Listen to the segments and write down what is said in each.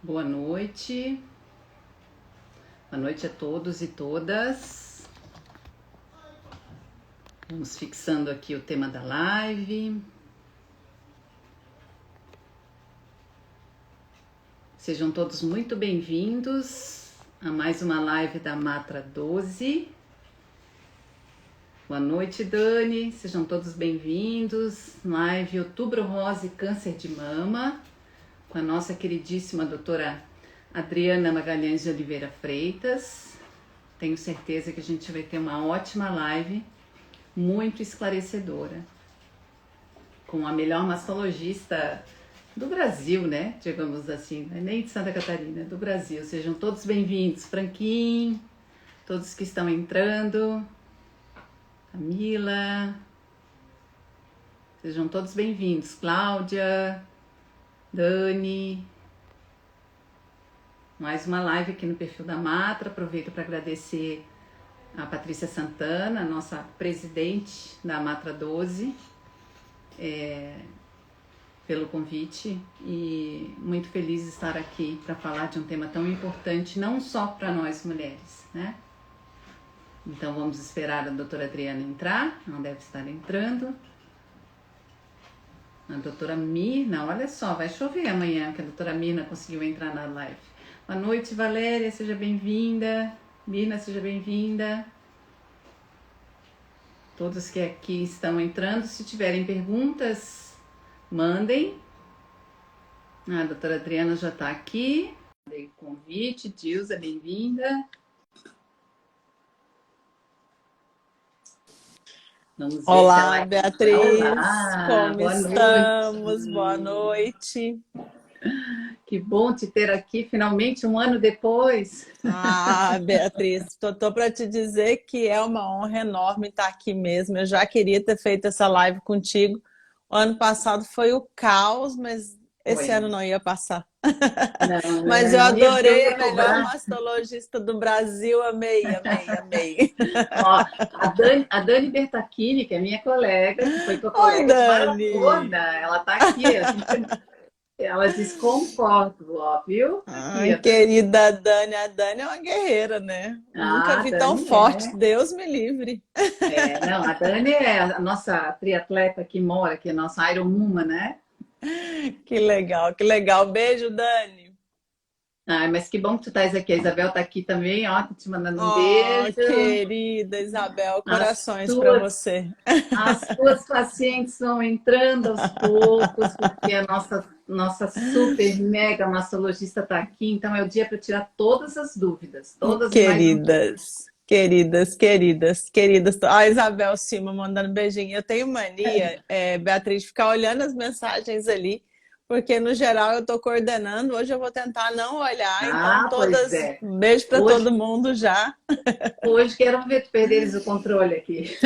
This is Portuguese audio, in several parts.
Boa noite. Boa noite a todos e todas. Vamos fixando aqui o tema da live. Sejam todos muito bem-vindos a mais uma live da Matra 12. Boa noite, Dani. Sejam todos bem-vindos. Live Outubro Rosa e Câncer de Mama, com a nossa queridíssima doutora Adriana Magalhães de Oliveira Freitas. Tenho certeza que a gente vai ter uma ótima live, muito esclarecedora, com a melhor mastologista do Brasil, né? Digamos assim, nem de Santa Catarina, do Brasil. Sejam todos bem-vindos. Franquinho, todos que estão entrando, Camila, sejam todos bem-vindos. Cláudia, Dani, mais uma live aqui no perfil da Matra. Aproveito para agradecer a Patrícia Santana, nossa presidente da Matra 12, pelo convite, e muito feliz de estar aqui para falar de um tema tão importante, não só para nós mulheres, né? Então vamos esperar a doutora Adriana entrar, ela deve estar entrando. A doutora Mirna, olha só, vai chover amanhã que a doutora Mirna conseguiu entrar na live. Boa noite, Valéria, seja bem-vinda. Mirna, seja bem-vinda. Todos que aqui estão entrando, se tiverem perguntas, mandem. A doutora Adriana já está aqui. Dei o convite. Dilza, bem-vinda. Vamos ver. Olá, Beatriz. Olá, como boa estamos? Noite. Boa noite. Que bom te ter aqui, finalmente, um ano depois. Beatriz, tô para te dizer que é uma honra enorme estar aqui mesmo. Eu já queria ter feito essa live contigo. O ano passado foi o caos, mas esse ano não ia passar. Não, Mas eu não ia, adorei eu ia a melhor cobrar. mastologista do Brasil. Amei, amei, amei. Ó, a Dani Bertacchini, que é minha colega, que foi tua Oi, colega de Dani. maratona, ela tá aqui, ela diz concordo, ó, viu? Aqui, Ai, a Dani. querida Dani, a Dani é uma guerreira, né? Nunca Ah, a vi tão Dani forte, Deus me livre. não, a Dani é a nossa triatleta que mora aqui, a nossa Ironwoman, né? Que legal, que legal. Beijo, Dani. Ai, mas que bom que tu estás aqui. A Isabel tá aqui também, ó, tô te mandando um Oh, beijo. querida Isabel, As corações para tuas, você. as tuas pacientes vão entrando aos poucos, porque a nossa super mega mastologista está aqui, então é o dia para tirar todas as dúvidas, todas e mais um pouco. Queridas, queridas, queridas, queridas. A Isabel Cima mandando beijinho. Eu tenho mania, Beatriz, de ficar olhando as mensagens ali, porque no geral eu estou coordenando. Hoje eu vou tentar não olhar, então Ah, pois todas, é. beijo para todo Hoje, mundo já. hoje quero ver tu perderes o controle aqui.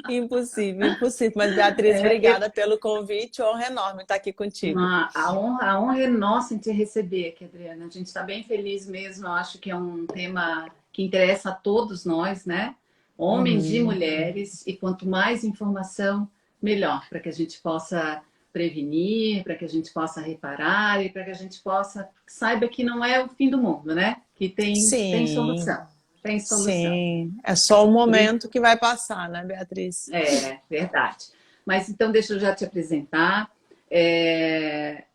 Impossível, impossível. Mas, Beatriz, É, obrigada pelo convite. Honra enorme estar aqui contigo. a honra é nossa em te receber aqui, Adriana. A gente está bem feliz mesmo. Eu acho que é um tema que interessa a todos nós, né? Homens e Uhum. mulheres. E quanto mais informação, melhor, para que a gente possa prevenir, para que a gente possa reparar e para que a gente possa saiba que não é o fim do mundo, né? Que tem Sim, solução. Tem solução. sim. É só o momento que vai passar, né, Beatriz? É, verdade. Mas então deixa eu já te apresentar.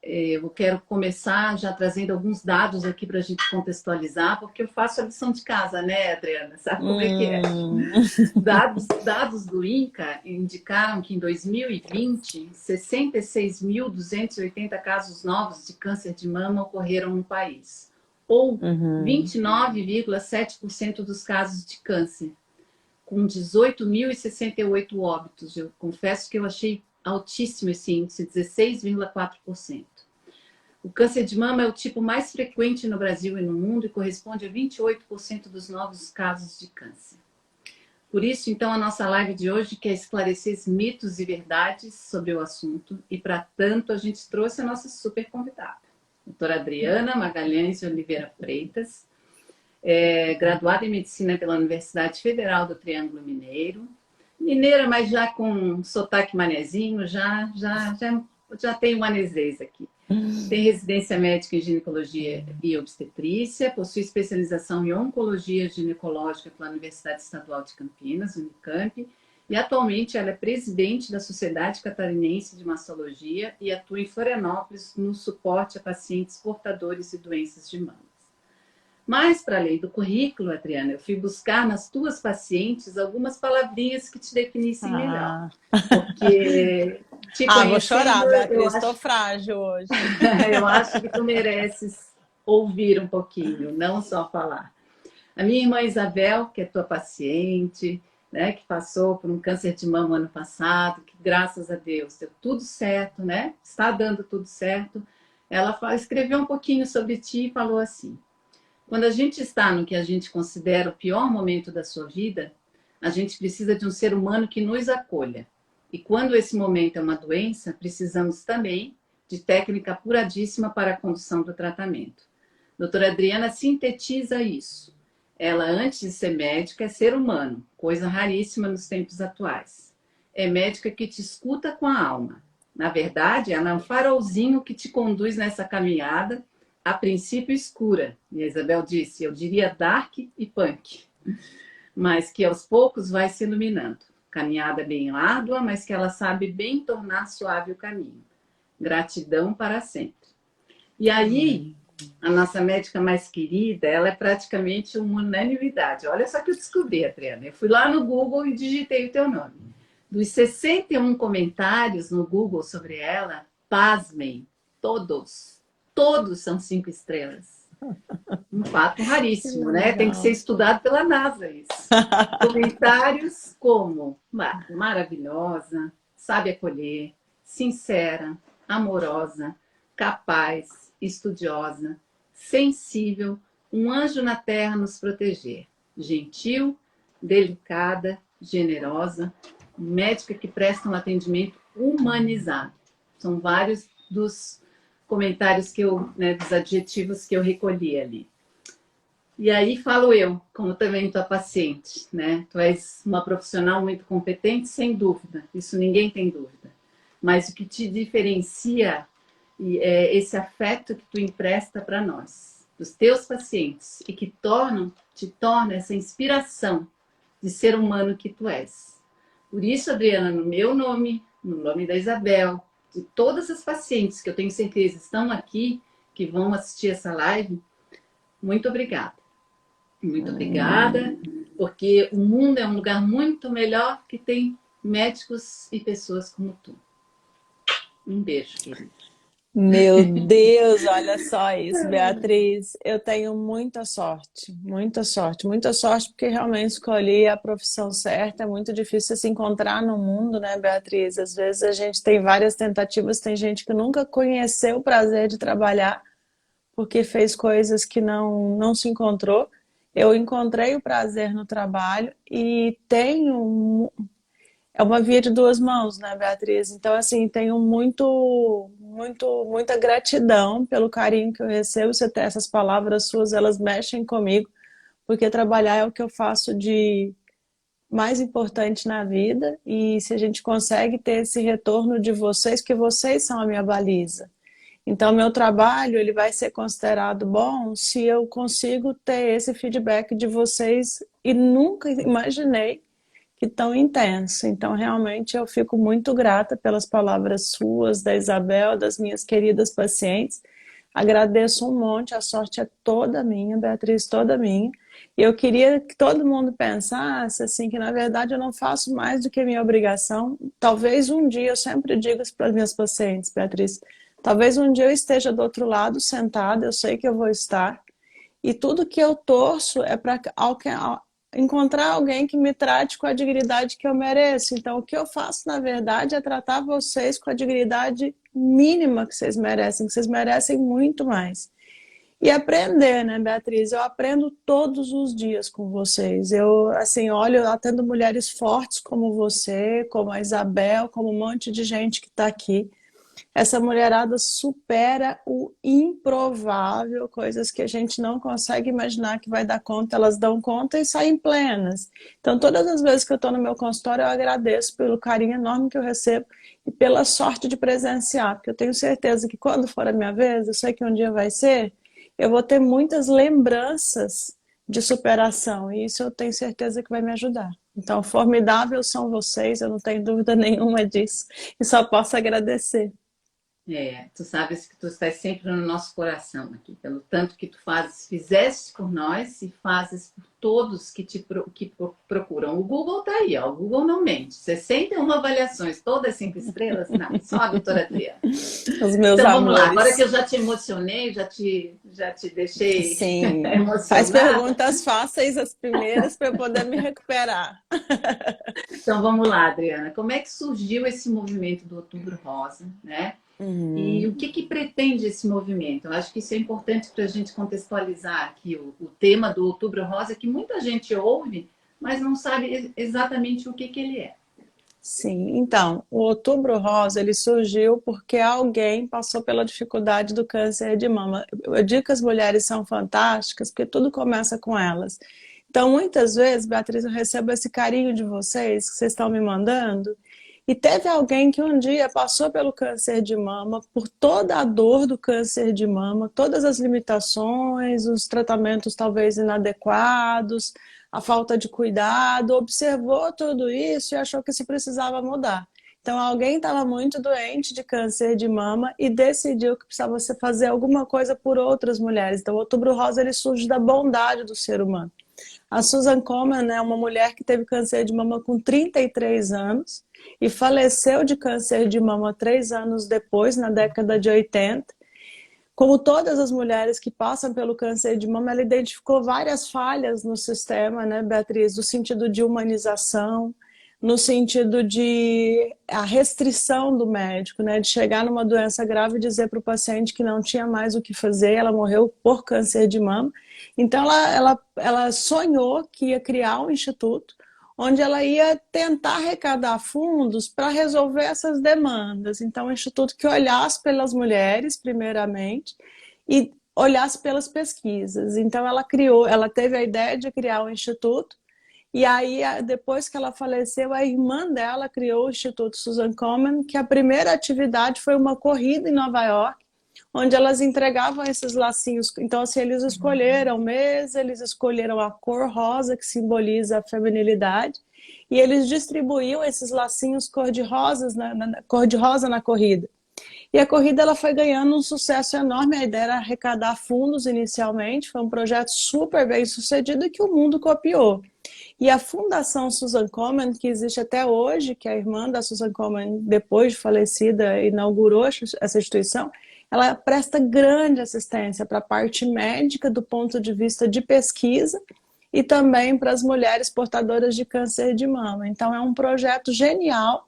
Eu quero começar já trazendo alguns dados aqui para a gente contextualizar, porque eu faço a lição de casa, né, Adriana? Sabe como é que é? Hum, Dados do INCA indicaram que em 2020, 66.280 casos novos de câncer de mama ocorreram no país, ou uhum. 29,7% dos casos de câncer, com 18.068 óbitos. Eu confesso que eu achei altíssimo esse índice, 16,4%. O câncer de mama é o tipo mais frequente no Brasil e no mundo e corresponde a 28% dos novos casos de câncer. Por isso, então, a nossa live de hoje quer esclarecer mitos e verdades sobre o assunto e, para tanto, a gente trouxe a nossa super convidada, doutora Adriana Magalhães de Oliveira Freitas, graduada em Medicina pela Universidade Federal do Triângulo Mineiro. Mineira, mas já com sotaque manezinho, já tem manezês aqui. Tem residência médica em ginecologia e obstetrícia, possui especialização em oncologia ginecológica pela Universidade Estadual de Campinas, Unicamp, e atualmente ela é presidente da Sociedade Catarinense de Mastologia e atua em Florianópolis no suporte a pacientes portadores de doenças de mama. Mas, para além do currículo, Adriana, eu fui buscar nas tuas pacientes algumas palavrinhas que te definissem melhor. Porque te conhecendo, vou chorar, Beatriz, estou acho... frágil hoje. Eu acho que tu mereces ouvir um pouquinho, não só falar. A minha irmã Isabel, que é tua paciente, né, que passou por um câncer de mama ano passado, que graças a Deus deu tudo certo, né? Está dando tudo certo. Ela escreveu um pouquinho sobre ti e falou assim: quando a gente está no que a gente considera o pior momento da sua vida, a gente precisa de um ser humano que nos acolha. E quando esse momento é uma doença, precisamos também de técnica apuradíssima para a condução do tratamento. Doutora Adriana sintetiza isso. Ela, antes de ser médica, é ser humano, coisa raríssima nos tempos atuais. É médica que te escuta com a alma. Na verdade, ela é um farolzinho que te conduz nessa caminhada, a princípio escura, e a Isabel disse, eu diria dark e punk, mas que aos poucos vai se iluminando. Caminhada bem árdua, mas que ela sabe bem tornar suave o caminho. Gratidão para sempre. E aí, a nossa médica mais querida, ela é praticamente uma unanimidade. Olha só que eu descobri, Adriana. Eu fui lá no Google e digitei o teu nome. Dos 61 comentários no Google sobre ela, pasmem, todos são 5 estrelas. Um fato raríssimo, né? Tem que ser estudado pela NASA isso. Comentários como maravilhosa, sabe acolher, sincera, amorosa, capaz, estudiosa, sensível, um anjo na terra nos proteger, gentil, delicada, generosa, médica que presta um atendimento humanizado. São vários dos comentários que eu, né, dos adjetivos que eu recolhi ali. E aí falo eu, como também tua paciente, né? Tu és uma profissional muito competente, sem dúvida, isso ninguém tem dúvida. Mas o que te diferencia é esse afeto que tu empresta para nós, dos teus pacientes, e que te torna essa inspiração de ser humano que tu és. Por isso, Adriana, no meu nome, no nome da Isabel, de todas as pacientes que eu tenho certeza estão aqui, que vão assistir essa live, muito obrigada. Muito obrigada, porque o mundo é um lugar muito melhor que tem médicos e pessoas como tu. Um beijo, querida. Meu Deus, olha só isso, Beatriz. Eu tenho muita sorte, muita sorte, muita sorte, porque realmente escolhi a profissão certa. É muito difícil se encontrar no mundo, né, Beatriz? Às vezes a gente tem várias tentativas, tem gente que nunca conheceu o prazer de trabalhar porque fez coisas que não se encontrou. Eu encontrei o prazer no trabalho e tenho... É uma via de duas mãos, né, Beatriz? Então, assim, tenho muita gratidão pelo carinho que eu recebo. Você tem essas palavras suas, elas mexem comigo, porque trabalhar é o que eu faço de mais importante na vida. E se a gente consegue ter esse retorno de vocês, porque vocês são a minha baliza. Então, meu trabalho ele vai ser considerado bom se eu consigo ter esse feedback de vocês e nunca imaginei que tão intenso. Então, realmente, eu fico muito grata pelas palavras suas, da Isabel, das minhas queridas pacientes. Agradeço um monte, a sorte é toda minha, Beatriz, toda minha. E eu queria que todo mundo pensasse assim, que na verdade eu não faço mais do que minha obrigação. Talvez um dia, eu sempre digo isso para as minhas pacientes, Beatriz, talvez um dia eu esteja do outro lado, sentada, eu sei que eu vou estar. E tudo que eu torço é para encontrar alguém que me trate com a dignidade que eu mereço. Então, o que eu faço, na verdade, é tratar vocês com a dignidade mínima que vocês merecem muito mais. E aprender, né, Beatriz? Eu aprendo todos os dias com vocês. Eu, assim, olho, eu atendo mulheres fortes como você, como a Isabel, como um monte de gente que está aqui. Essa mulherada supera o improvável, coisas que a gente não consegue imaginar que vai dar conta, elas dão conta e saem plenas. Então, todas as vezes que eu estou no meu consultório, eu agradeço pelo carinho enorme que eu recebo e pela sorte de presenciar, porque eu tenho certeza que quando for a minha vez, eu sei que um dia vai ser, eu vou ter muitas lembranças de superação, e isso eu tenho certeza que vai me ajudar. Então, formidáveis são vocês, eu não tenho dúvida nenhuma disso, e só posso agradecer. Tu sabes que tu estás sempre no nosso coração aqui, pelo tanto que tu fazes, fizeste por nós e fazes por todos que procuram. O Google tá aí, ó, o Google não mente. 61 avaliações, todas 5 estrelas, não, só a doutora Adriana. Os meus Então vamos lá, amores. agora que eu já te emocionei, já te deixei Sim. emocionada. Faz perguntas fáceis as primeiras para eu poder me recuperar. Então vamos lá, Adriana, como é que surgiu esse movimento do Outubro Rosa, né? E o que pretende esse movimento? Eu acho que isso é importante para a gente contextualizar aqui o tema do Outubro Rosa, que muita gente ouve, mas não sabe exatamente o que ele é. Sim, então, o Outubro Rosa, ele surgiu porque alguém passou pela dificuldade do câncer de mama. Eu digo que as mulheres são fantásticas, porque tudo começa com elas. Então, muitas vezes, Beatriz, eu recebo esse carinho de vocês, que vocês estão me mandando, e teve alguém que um dia passou pelo câncer de mama, por toda a dor do câncer de mama, todas as limitações, os tratamentos talvez inadequados, a falta de cuidado, observou tudo isso e achou que se precisava mudar. Então, alguém estava muito doente de câncer de mama e decidiu que precisava fazer alguma coisa por outras mulheres. Então, o Outubro Rosa ele surge da bondade do ser humano. A Susan Komen é uma mulher que teve câncer de mama com 33 anos e faleceu de câncer de mama 3 anos depois, na década de 80. Como todas as mulheres que passam pelo câncer de mama, ela identificou várias falhas no sistema, né, Beatriz? No sentido de humanização, no sentido de a restrição do médico, né, de chegar numa doença grave e dizer para o paciente que não tinha mais o que fazer, ela morreu por câncer de mama. Então ela sonhou que ia criar um instituto onde ela ia tentar arrecadar fundos para resolver essas demandas. Então, um instituto que olhasse pelas mulheres, primeiramente, e olhasse pelas pesquisas. Então, ela teve a ideia de criar um instituto, e aí, depois que ela faleceu, a irmã dela criou o Instituto Susan Komen, que a primeira atividade foi uma corrida em Nova York, onde elas entregavam esses lacinhos. Então, assim, eles escolheram o mês, eles escolheram a cor rosa, que simboliza a feminilidade, e eles distribuíam esses lacinhos cor-de-rosa na corrida. E a corrida ela foi ganhando um sucesso enorme, a ideia era arrecadar fundos inicialmente, foi um projeto super bem sucedido e que o mundo copiou. E a Fundação Susan Komen, que existe até hoje, que é a irmã da Susan Komen, depois de falecida, inaugurou essa instituição, ela presta grande assistência para a parte médica do ponto de vista de pesquisa e também para as mulheres portadoras de câncer de mama. Então é um projeto genial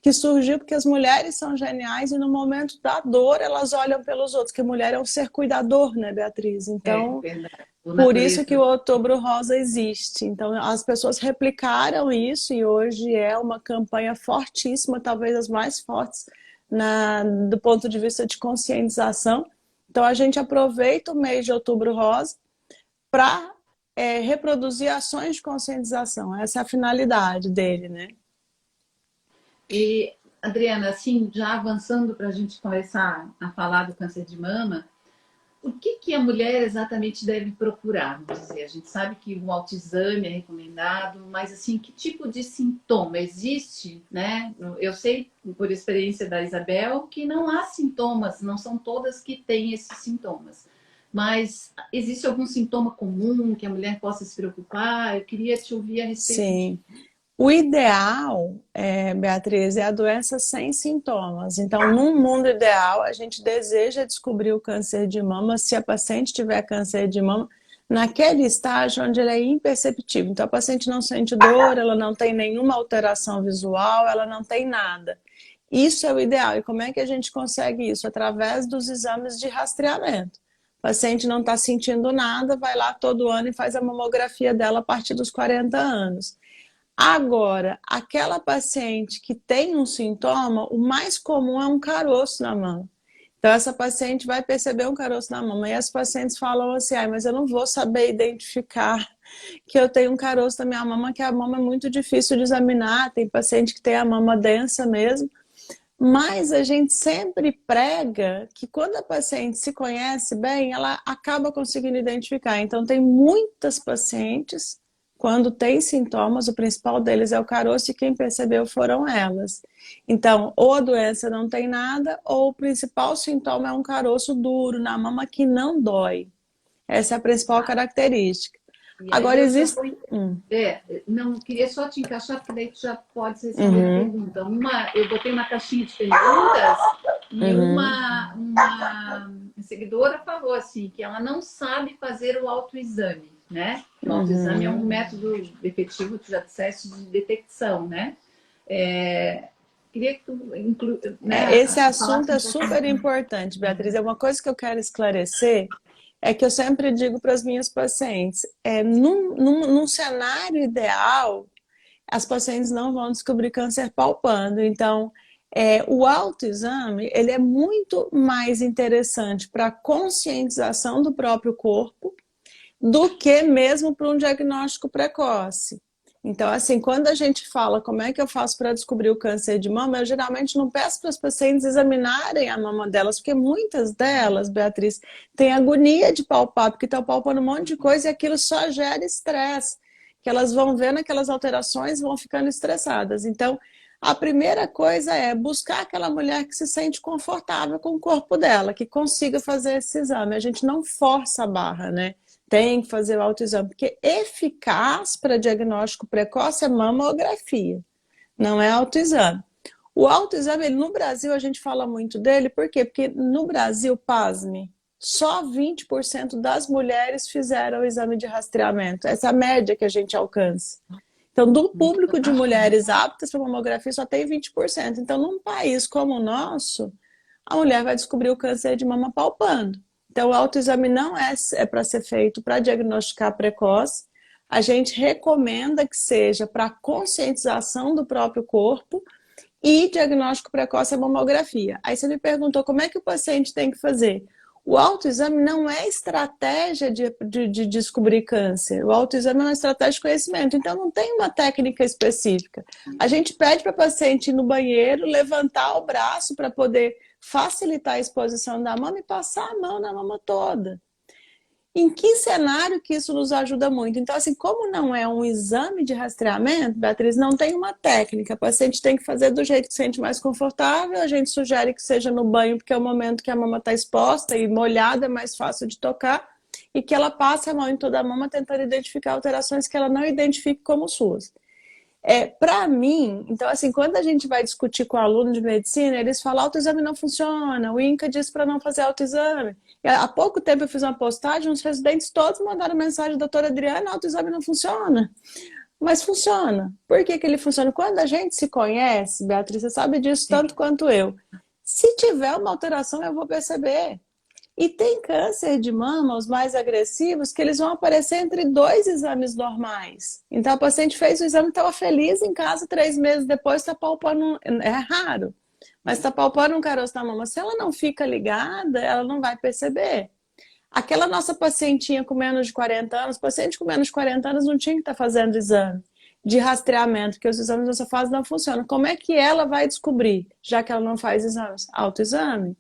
que surgiu porque as mulheres são geniais e no momento da dor elas olham pelos outros, que a mulher é um ser cuidador, né, Beatriz? Então, por isso que o Outubro Rosa existe. Então, as pessoas replicaram isso e hoje é uma campanha fortíssima, talvez as mais fortes do ponto de vista de conscientização. Então, a gente aproveita o mês de Outubro Rosa para reproduzir ações de conscientização. Essa é a finalidade dele, né? E, Adriana, assim, já avançando para a gente começar a falar do câncer de mama, o que a mulher exatamente deve procurar? Vamos dizer, a gente sabe que o autoexame é recomendado, mas assim, que tipo de sintoma existe, né? Eu sei, por experiência da Isabel, que não há sintomas, não são todas que têm esses sintomas. Mas existe algum sintoma comum que a mulher possa se preocupar? Eu queria te ouvir a respeito Sim. O ideal, Beatriz, é a doença sem sintomas. Então, num mundo ideal, a gente deseja descobrir o câncer de mama se a paciente tiver câncer de mama naquele estágio onde ele é imperceptível. Então, a paciente não sente dor, ela não tem nenhuma alteração visual, ela não tem nada. Isso é o ideal. E como é que a gente consegue isso? Através dos exames de rastreamento. O paciente não está sentindo nada, vai lá todo ano e faz a mamografia dela a partir dos 40 anos. Agora, aquela paciente que tem um sintoma, o mais comum é um caroço na mama. Então, essa paciente vai perceber um caroço na mama. E as pacientes falam assim, mas eu não vou saber identificar que eu tenho um caroço na minha mama, que a mama é muito difícil de examinar. Tem paciente que tem a mama densa mesmo. Mas a gente sempre prega que quando a paciente se conhece bem, ela acaba conseguindo identificar. Então, tem muitas pacientes, quando tem sintomas, o principal deles é o caroço e quem percebeu foram elas. Então, ou a doença não tem nada, ou o principal sintoma é um caroço duro na mama que não dói. Essa é a principal característica. E aí Agora, eu já existe... vou... não, queria só te encaixar, porque daí tu já pode responder a pergunta. Eu botei uma caixinha de perguntas e uma seguidora falou assim, que ela não sabe fazer o autoexame, né? O autoexame é um método efetivo, tu já disseste, de detecção, né? Queria que tu Esse assunto é super importante, Beatriz. É uma coisa que eu quero esclarecer, é que eu sempre digo para as minhas pacientes, num cenário ideal, as pacientes não vão descobrir câncer palpando. Então, o autoexame, ele é muito mais interessante para a conscientização do próprio corpo do que mesmo para um diagnóstico precoce. Então, assim, quando a gente fala como é que eu faço para descobrir o câncer de mama, eu geralmente não peço para as pacientes examinarem a mama delas, porque muitas delas, Beatriz, têm agonia de palpar, porque estão palpando um monte de coisa e aquilo só gera estresse, que elas vão vendo aquelas alterações e vão ficando estressadas. Então, a primeira coisa é buscar aquela mulher que se sente confortável com o corpo dela, que consiga fazer esse exame. A gente não força a barra, né? Tem que fazer o autoexame, porque eficaz para diagnóstico precoce é mamografia, não é autoexame. O autoexame, no Brasil, a gente fala muito dele, por quê? Porque no Brasil, pasme, só 20% das mulheres fizeram o exame de rastreamento. Essa é a média que a gente alcança. Então, do público de mulheres aptas para mamografia, só tem 20%. Então, num país como o nosso, a mulher vai descobrir o câncer de mama palpando. Então, o autoexame não é para ser feito para diagnosticar precoce. A gente recomenda que seja para conscientização do próprio corpo e diagnóstico precoce é mamografia. Aí você me perguntou como é que o paciente tem que fazer. O autoexame não é estratégia de descobrir câncer. O autoexame é uma estratégia de conhecimento. Então, não tem uma técnica específica. A gente pede para o paciente ir no banheiro, levantar o braço para poder facilitar a exposição da mama e passar a mão na mama toda. Em que cenário que isso nos ajuda muito? Então, assim, como não é um exame de rastreamento, Beatriz, não tem uma técnica. O paciente tem que fazer do jeito que se sente mais confortável. A gente sugere que seja no banho, porque é o momento que a mama está exposta e molhada, é mais fácil de tocar. E que ela passe a mão em toda a mama, tentando identificar alterações que ela não identifique como suas. Para mim, então assim, quando a gente vai discutir com aluno de medicina, eles falam autoexame não funciona, o INCA diz para não fazer autoexame. Há pouco tempo eu fiz uma postagem, os residentes todos mandaram mensagem, doutora Adriana, autoexame não funciona. Mas funciona. Por que ele funciona? Quando a gente se conhece, Beatriz, você sabe disso tanto quanto eu. Se tiver uma alteração, eu vou perceber. E tem câncer de mama, os mais agressivos, que eles vão aparecer entre 2 exames normais. Então, a paciente fez o exame e estava feliz em casa, 3 meses depois está palpando, é raro, mas está palpando um caroço na mama. Se ela não fica ligada, ela não vai perceber. Aquela nossa pacientinha com menos de 40 anos, paciente com menos de 40 anos não tinha que estar fazendo exame de rastreamento, porque os exames nessa fase não funcionam. Como é que ela vai descobrir, já que ela não faz exames? Autoexame.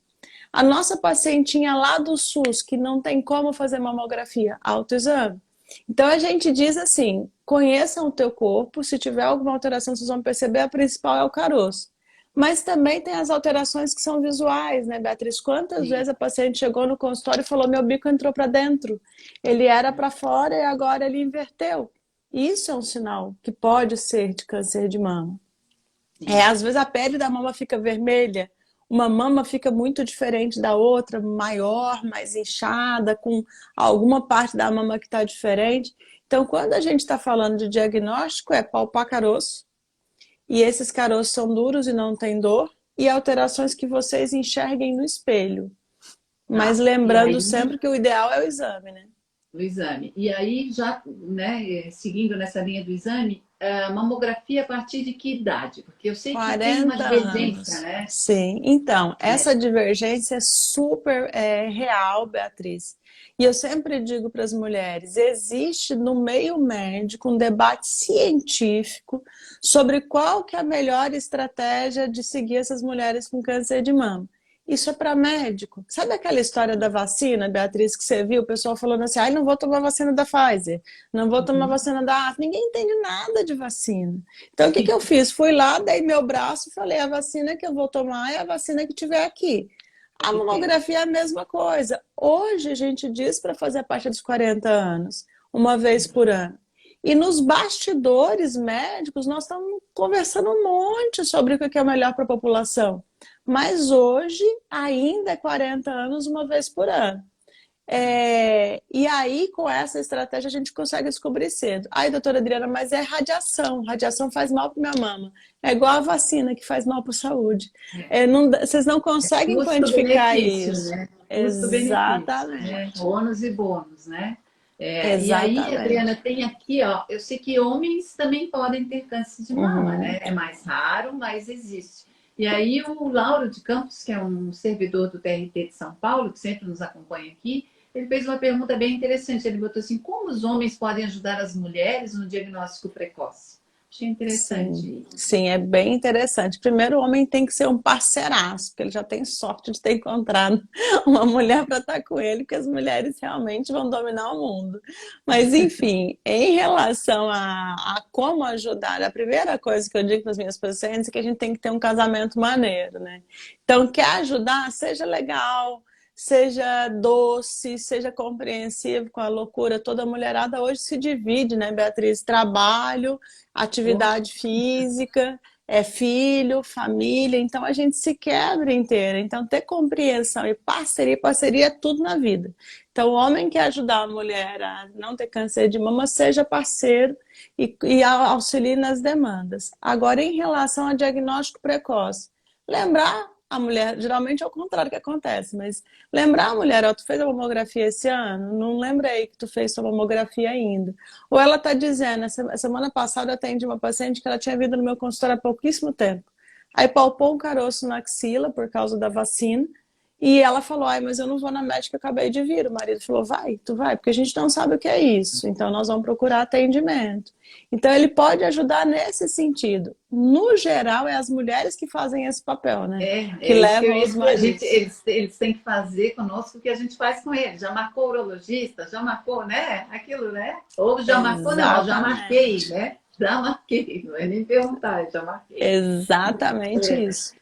A nossa pacientinha lá do SUS, que não tem como fazer mamografia, autoexame. Então a gente diz assim, conheçam o teu corpo, se tiver alguma alteração vocês vão perceber, a principal é o caroço. Mas também tem as alterações que são visuais, né, Beatriz? Quantas vezes a paciente chegou no consultório e falou, meu bico entrou para dentro, ele era para fora e agora ele inverteu. Isso é um sinal que pode ser de câncer de mama. Às vezes a pele da mama fica vermelha, uma mama fica muito diferente da outra, maior, mais inchada, com alguma parte da mama que está diferente. Então, quando a gente está falando de diagnóstico, é palpar caroço, e esses caroços são duros e não tem dor, e alterações que vocês enxerguem no espelho. Mas lembrando sempre que o ideal é o exame, né? O exame. E aí, já, né, seguindo nessa linha do exame, mamografia a partir de que idade? Porque eu sei que tem uma 40 divergência, anos. né? Sim, então, É, essa divergência é super real, Beatriz. E eu sempre digo para as mulheres: existe no meio médico um debate científico sobre qual que é a melhor estratégia de seguir essas mulheres com câncer de mama. Isso é para médico. Sabe aquela história da vacina, Beatriz, que você viu? O pessoal falando assim: ai, não vou tomar vacina da Pfizer, não vou tomar uhum. vacina da Astra. Ninguém entende nada de vacina. Então, o que que eu fiz? Fui lá, dei meu braço e falei: a vacina que eu vou tomar é a vacina que tiver aqui. A Que tem. mamografia é a mesma coisa. Hoje a gente diz para fazer a partir dos 40 anos, uma vez por ano. E nos bastidores médicos, nós estamos conversando um monte sobre o que é o melhor para a população. Mas hoje ainda é 40 anos uma vez por ano. E aí, com essa estratégia, a gente consegue descobrir cedo. Ai, doutora Adriana, mas é radiação. Radiação faz mal para minha mama. É igual a vacina que faz mal para a saúde. Vocês não conseguem quantificar Custo-benefício, isso. né? Custo-benefício, né? Exatamente. Ônus e bônus, né? E aí, Adriana, Exatamente. tem aqui, ó, eu sei que homens também podem ter câncer de mama, né? Uhum. É mais raro, mas existe. E aí, o Lauro de Campos, que é um servidor do TRT de São Paulo, que sempre nos acompanha aqui, ele fez uma pergunta bem interessante. Ele botou assim: como os homens podem ajudar as mulheres no diagnóstico precoce? Achei Sim, interessante. sim, é bem interessante. Primeiro, o homem tem que ser um parceiraço, porque ele já tem sorte de ter encontrado uma mulher para estar com ele, porque as mulheres realmente vão dominar o mundo. Mas, enfim, em relação a como ajudar, a primeira coisa que eu digo para as minhas pacientes é que a gente tem que ter um casamento maneiro, né? Então, quer ajudar? Seja legal, seja doce, seja compreensivo com a loucura. Toda mulherada hoje se divide, né, Beatriz? Trabalho, atividade física, filho, família, então a gente se quebra inteira. Então, ter compreensão e parceria é tudo na vida. Então, o homem que ajudar a mulher a não ter câncer de mama, seja parceiro e auxilie nas demandas. Agora, em relação ao diagnóstico precoce, lembrar a mulher, geralmente é o contrário que acontece, mas lembrar a mulher: ó, tu fez a mamografia esse ano? Não lembrei que tu fez sua mamografia ainda. Ou ela está dizendo: semana passada eu atendi uma paciente que ela tinha vindo no meu consultório há pouquíssimo tempo. Aí palpou um caroço na axila por causa da vacina. E ela falou: ai, mas eu não vou na médica, eu acabei de vir. O marido falou: vai, tu vai, porque a gente não sabe o que é isso. Então nós vamos procurar atendimento. Então ele pode ajudar nesse sentido. No geral, é as mulheres que fazem esse papel, né? Que É isso que eu levam ia os dizer. maridos. Eles têm que fazer conosco o que a gente faz com eles. Já marcou o urologista? Já marcou, né? Aquilo, né? Ou já marcou, não, eu já marquei, Exatamente. né? Já marquei, não é nem perguntar, já marquei. Exatamente isso.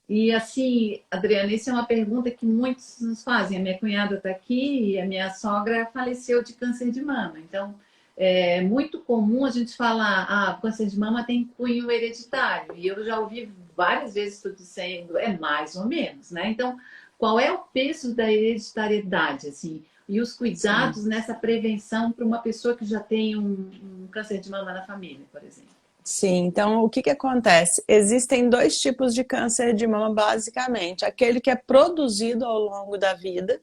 E assim, Adriana, isso é uma pergunta que muitos nos fazem. A minha cunhada está aqui e a minha sogra faleceu de câncer de mama. Então, é muito comum a gente falar: ah, câncer de mama tem cunho hereditário. E eu já ouvi várias vezes tu dizendo: é mais ou menos, né? Então, qual é o peso da hereditariedade, assim? E os Sim. cuidados nessa prevenção para uma pessoa que já tem um câncer de mama na família, por exemplo? Sim, então o que que acontece? Existem dois tipos de câncer de mama, basicamente. Aquele que é produzido ao longo da vida,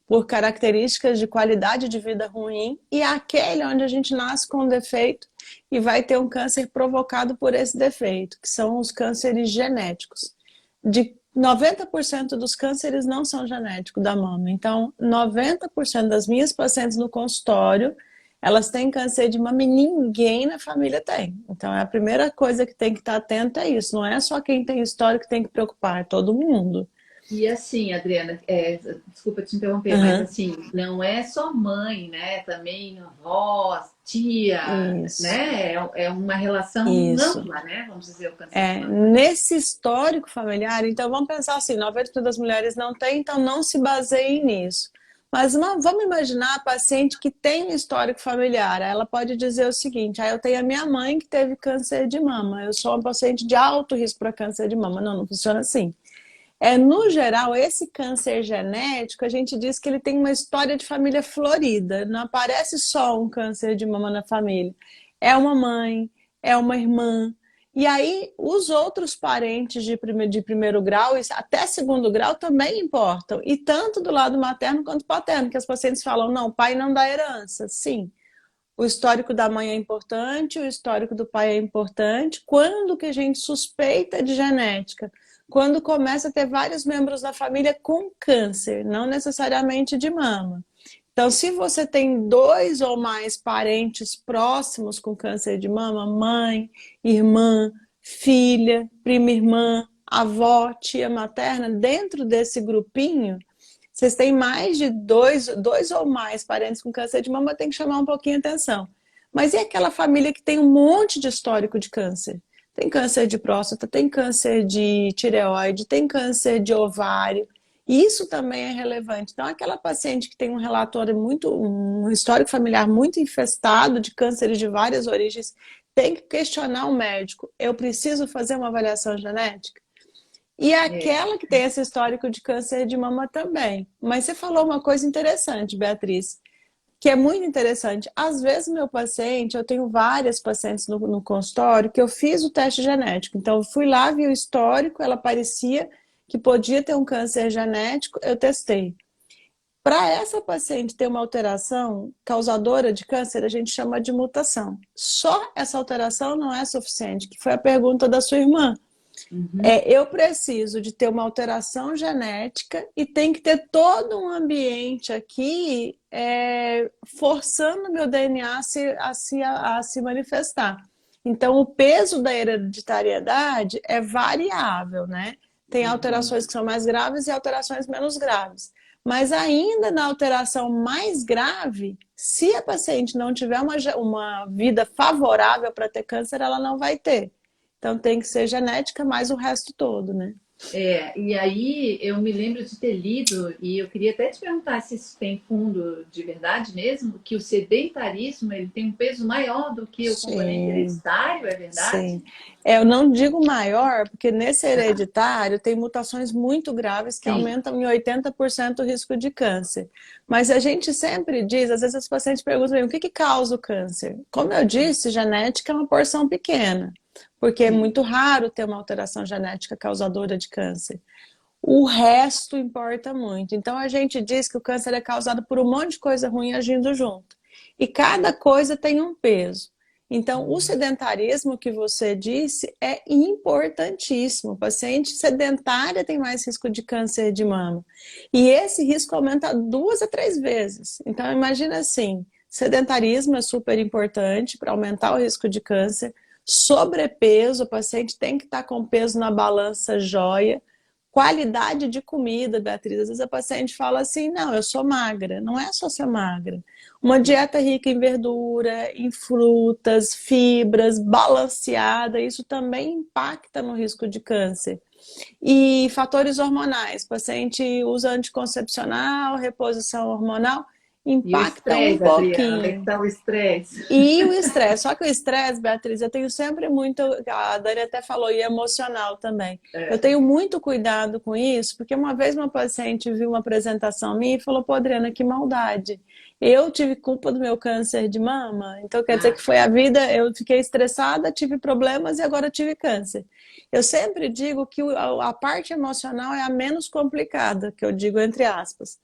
por características de qualidade de vida ruim, e aquele onde a gente nasce com um defeito e vai ter um câncer provocado por esse defeito, que são os cânceres genéticos. De 90% dos cânceres não são genéticos da mama. Então, 90% das minhas pacientes no consultório, elas têm câncer de mama e ninguém na família tem. Então, a primeira coisa que tem que estar atento é isso. Não é só quem tem história que tem que preocupar, é todo mundo. E assim, Adriana, desculpa te interromper, mas Uhum. assim, não é só mãe, né? Também avó, tia, Isso, né? É uma relação isso. ampla, né? Vamos dizer, o câncer de mama. Nesse histórico familiar, então vamos pensar assim: 90% das mulheres não tem, então não se baseiem nisso. Mas vamos imaginar a paciente que tem um histórico familiar. Ela pode dizer o seguinte: eu tenho a minha mãe que teve câncer de mama, eu sou uma paciente de alto risco para câncer de mama. Não, não funciona assim. No geral, esse câncer genético, a gente diz que ele tem uma história de família florida. Não aparece só um câncer de mama na família. É uma mãe, é uma irmã. E aí, os outros parentes de primeiro grau, até segundo grau, também importam. E tanto do lado materno quanto paterno, que as pacientes falam: não, pai não dá herança. Sim, O histórico da mãe é importante, o histórico do pai é importante. Quando que a gente suspeita de genética? Quando começa a ter vários membros da família com câncer, não necessariamente de mama. Então, se você tem 2 ou mais parentes próximos com câncer de mama, mãe, irmã, filha, prima irmã, avó, tia materna, dentro desse grupinho, vocês têm mais de dois ou mais parentes com câncer de mama, tem que chamar um pouquinho a atenção. Mas e aquela família que tem um monte de histórico de câncer? Tem câncer de próstata, tem câncer de tireoide, tem câncer de ovário. Isso também é relevante. Então, aquela paciente que tem um relatório um histórico familiar muito infestado de cânceres de várias origens, tem que questionar o médico. Eu preciso fazer uma avaliação genética? E aquela que tem esse histórico de câncer de mama também. Mas você falou uma coisa interessante, Beatriz, que é muito interessante. Às vezes, meu paciente, eu tenho várias pacientes no consultório que eu fiz o teste genético. Então, eu fui lá, vi o histórico, ela parecia que podia ter um câncer genético, eu testei. Para essa paciente ter uma alteração causadora de câncer, a gente chama de mutação. Só essa alteração não é suficiente, que foi a pergunta da sua irmã. Eu preciso de ter uma alteração genética e tem que ter todo um ambiente aqui forçando meu DNA a se manifestar. Então, o peso da hereditariedade é variável, né? Tem alterações que são mais graves e alterações menos graves. Mas ainda na alteração mais grave, se a paciente não tiver uma vida favorável para ter câncer, ela não vai ter. Então tem que ser genética mais o resto todo, né? E aí eu me lembro de ter lido, e eu queria até te perguntar se isso tem fundo de verdade mesmo, que o sedentarismo ele tem um peso maior do que o componente hereditário, é verdade? Sim. Eu não digo maior, porque nesse hereditário tem mutações muito graves que aumentam em 80% o risco de câncer. Mas a gente sempre diz, às vezes os pacientes perguntam o que causa o câncer? Como eu disse, genética é uma porção pequena, porque é muito raro ter uma alteração genética causadora de câncer. O resto importa muito. Então a gente diz que o câncer é causado por um monte de coisa ruim agindo junto. E cada coisa tem um peso. Então, o sedentarismo que você disse é importantíssimo. O paciente sedentária tem mais risco de câncer de mama. E esse risco aumenta 2 a 3 vezes. Então, imagina assim, sedentarismo é super importante para aumentar o risco de câncer. Sobrepeso, o paciente tem que estar com peso na balança jóia. Qualidade de comida, Beatriz. Às vezes a paciente fala assim, não, eu sou magra. Não é só ser magra. Uma dieta rica em verdura, em frutas, fibras, balanceada, isso também impacta no risco de câncer. E fatores hormonais. O paciente usa anticoncepcional, reposição hormonal, impacta um pouquinho. Onde é que tá o estresse? E o estresse. Só que o estresse, Beatriz, eu tenho sempre muito... A Dani até falou, e emocional também. Eu tenho muito cuidado com isso, porque uma vez uma paciente viu uma apresentação minha e falou, pô, Adriana, que maldade. Eu tive culpa do meu câncer de mama, então quer dizer que foi a vida, eu fiquei estressada, tive problemas e agora tive câncer. Eu sempre digo que a parte emocional é a menos complicada, que eu digo entre aspas.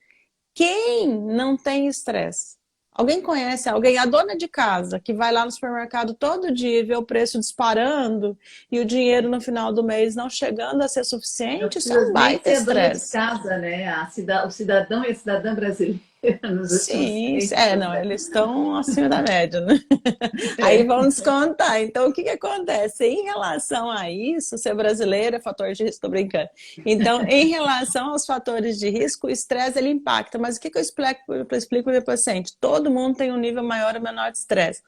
Quem não tem estresse? Alguém conhece alguém? A dona de casa que vai lá no supermercado todo dia e vê o preço disparando e o dinheiro no final do mês não chegando a ser suficiente, isso é um baita estresse. A dona de casa, né? O cidadão e a cidadã brasileira. Sim, não, eles estão acima da média, né? Aí vão descontar. Então, o que acontece? Em relação a isso, ser brasileiro é fator de risco, tô brincando. Então, em relação aos fatores de risco, o estresse ele impacta. Mas o que eu explico para o meu paciente? Todo mundo tem um nível maior ou menor de estresse.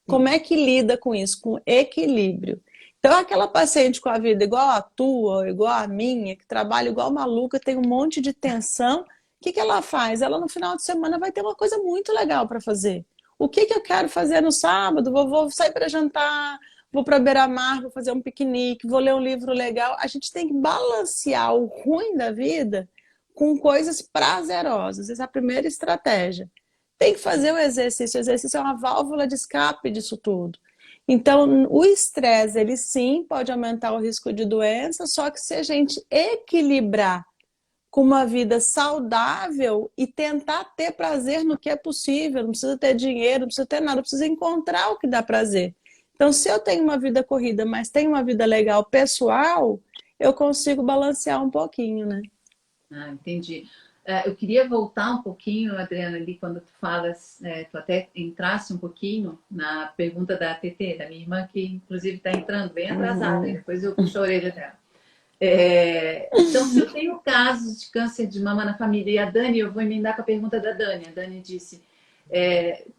Como é que lida com isso? Com equilíbrio. Então, aquela paciente com a vida igual a tua, igual a minha, que trabalha igual maluca, tem um monte de tensão. O que ela faz? Ela no final de semana vai ter uma coisa muito legal para fazer. O que eu quero fazer no sábado? Vou sair para jantar, vou para beira-mar, vou fazer um piquenique, vou ler um livro legal. A gente tem que balancear o ruim da vida com coisas prazerosas. Essa é a primeira estratégia. Tem que fazer o exercício. O exercício é uma válvula de escape disso tudo. Então, o estresse, ele sim pode aumentar o risco de doença, só que se a gente equilibrar com uma vida saudável e tentar ter prazer no que é possível. Não precisa ter dinheiro, não precisa ter nada, precisa encontrar o que dá prazer. Então, se eu tenho uma vida corrida, mas tenho uma vida legal pessoal, eu consigo balancear um pouquinho, né? Ah, entendi. Eu queria voltar um pouquinho, Adriana, ali quando tu falas, tu até entrasse um pouquinho na pergunta da TT, da minha irmã, que inclusive está entrando bem atrasada, e depois eu puxo a orelha dela. Então, se eu tenho casos de câncer de mama na família, e a Dani, eu vou emendar com a pergunta da Dani. A Dani disse,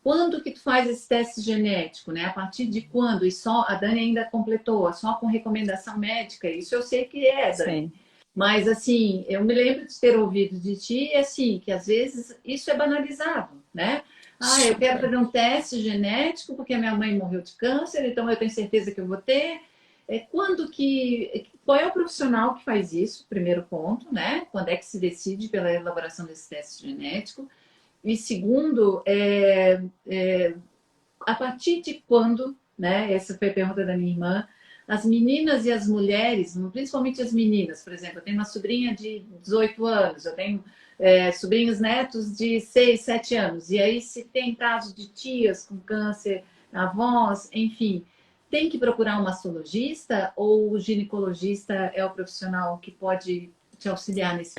quando que tu faz esse teste genético, né? A partir de quando? E só, a Dani ainda completou, só com recomendação médica. Isso eu sei que é, Dani. Sim. Mas, assim, eu me lembro de ter ouvido de ti, assim, que às vezes isso é banalizado, né? Ah, eu quero fazer um teste genético porque a minha mãe morreu de câncer, então eu tenho certeza que eu vou ter. Qual é o profissional que faz isso? Primeiro ponto, né? Quando é que se decide pela elaboração desse teste genético? E segundo, a partir de quando, né? Essa foi a pergunta da minha irmã. As meninas e as mulheres, principalmente as meninas, por exemplo, eu tenho uma sobrinha de 18 anos, eu tenho sobrinhos netos de 6, 7 anos, e aí se tem caso de tias com câncer, avós, enfim, tem que procurar um mastologista ou o ginecologista é o profissional que pode te auxiliar nesse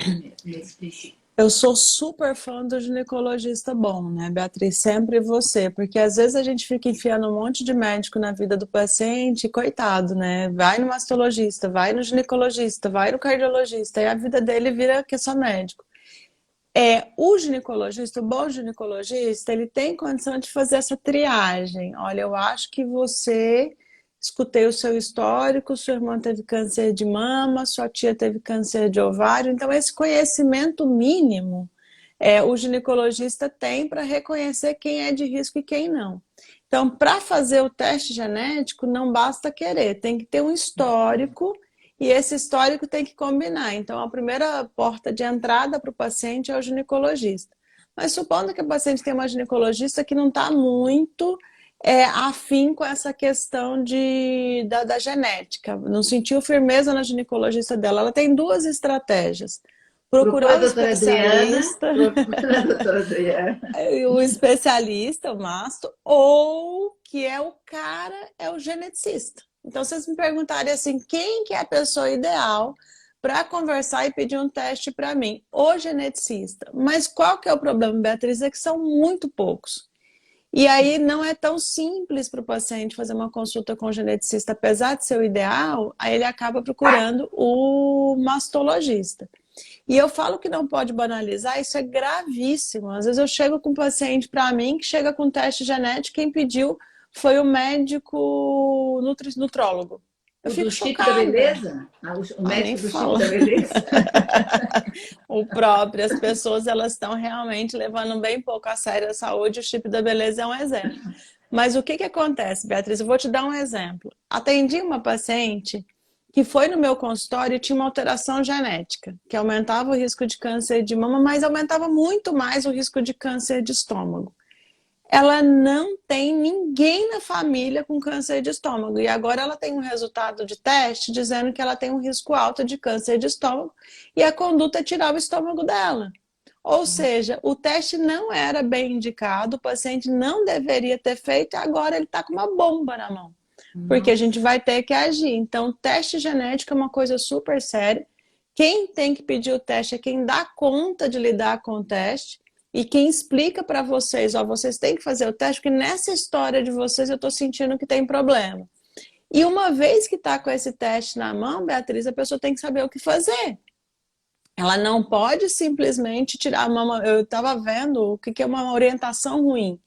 princípio? Eu sou super fã do ginecologista bom, né, Beatriz? Sempre você, porque às vezes a gente fica enfiando um monte de médico na vida do paciente, coitado, né? Vai no mastologista, vai no ginecologista, vai no cardiologista, e a vida dele vira que é só médico. O ginecologista, o bom ginecologista, ele tem condição de fazer essa triagem. Olha, eu acho que você, escutei o seu histórico, sua irmã teve câncer de mama, sua tia teve câncer de ovário, então esse conhecimento mínimo o ginecologista tem para reconhecer quem é de risco e quem não. Então, para fazer o teste genético, não basta querer, tem que ter um histórico e esse histórico tem que combinar. Então, a primeira porta de entrada para o paciente é o ginecologista. Mas supondo que o paciente tem uma ginecologista que não está muito afim com essa questão da genética, não sentiu firmeza na ginecologista dela, ela tem duas estratégias. Procurar o especialista, procura a doutora Adriana. o especialista, o masto, ou que é o cara, é o geneticista. Então, vocês me perguntarem assim, quem que é a pessoa ideal para conversar e pedir um teste para mim? O geneticista. Mas qual que é o problema, Beatriz? É que são muito poucos. E aí não é tão simples para o paciente fazer uma consulta com o geneticista, apesar de ser o ideal, aí ele acaba procurando o mastologista. E eu falo que não pode banalizar, isso é gravíssimo. Às vezes eu chego com um paciente para mim que chega com teste genético, quem pediu foi o médico nutrólogo. Eu fico do chip da chocada. beleza? O médico do chip da beleza? O próprio, as pessoas elas estão realmente levando bem pouco a sério a saúde, o chip da beleza é um exemplo. Mas o que acontece, Beatriz? Eu vou te dar um exemplo. Atendi uma paciente que foi no meu consultório e tinha uma alteração genética, que aumentava o risco de câncer de mama, mas aumentava muito mais o risco de câncer de estômago. Ela não tem ninguém na família com câncer de estômago. E agora ela tem um resultado de teste dizendo que ela tem um risco alto de câncer de estômago e a conduta é tirar o estômago dela. Ou seja, o teste não era bem indicado, o paciente não deveria ter feito e agora ele está com uma bomba na mão. Porque a gente vai ter que agir. Então, teste genético é uma coisa super séria. Quem tem que pedir o teste é quem dá conta de lidar com o teste. E quem explica para vocês, ó, vocês têm que fazer o teste, porque nessa história de vocês eu estou sentindo que tem problema. E uma vez que está com esse teste na mão, Beatriz, a pessoa tem que saber o que fazer. Ela não pode simplesmente tirar a mama. Eu estava vendo o que é uma orientação ruim.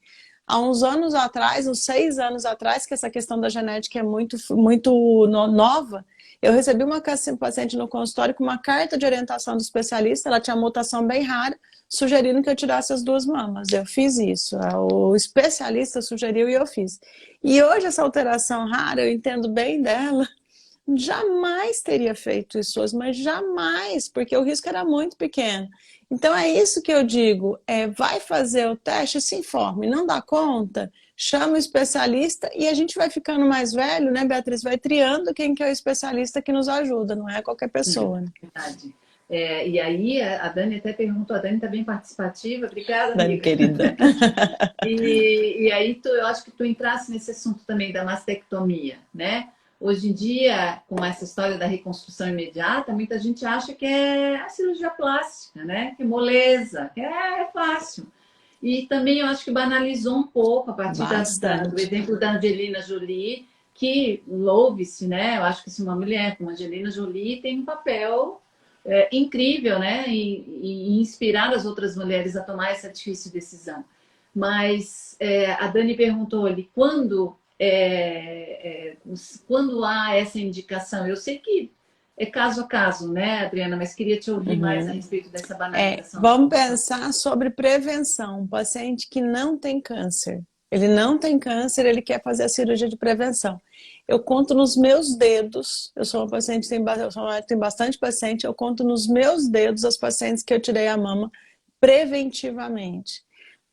Há uns anos atrás, uns 6 anos atrás, que essa questão da genética é muito nova, eu recebi uma paciente no consultório com uma carta de orientação do especialista, ela tinha uma mutação bem rara, sugerindo que eu tirasse as 2 mamas. Eu fiz isso, o especialista sugeriu e eu fiz. E hoje essa alteração rara, eu entendo bem dela, jamais teria feito isso, mas jamais, porque o risco era muito pequeno. Então é isso que eu digo, vai fazer o teste, se informe, não dá conta, chama o especialista e a gente vai ficando mais velho, né, Beatriz? Vai triando quem que é o especialista que nos ajuda, não é qualquer pessoa. Né? Verdade. E aí a Dani até perguntou, a Dani está bem participativa, obrigada, Dani, amiga. querida. E aí eu acho que tu entrasse nesse assunto também da mastectomia, né? Hoje em dia, com essa história da reconstrução imediata, muita gente acha que é a cirurgia plástica, né? Que é moleza, que é fácil. E também eu acho que banalizou um pouco a partir do Bastante. exemplo da Angelina Jolie, que louve-se, né? Eu acho que se uma mulher como a Angelina Jolie tem um papel incrível, né? E inspirar as outras mulheres a tomar essa difícil decisão. Mas a Dani perguntou ali quando há essa indicação. Eu sei que é caso a caso, né, Adriana? Mas queria te ouvir mais a respeito dessa banalização da Vamos situação. pensar sobre prevenção. Um paciente que não tem câncer. Ele não tem câncer, ele quer fazer a cirurgia de prevenção. Eu conto nos meus dedos, eu sou uma paciente, tem bastante paciente, eu conto nos meus dedos as pacientes que eu tirei a mama preventivamente.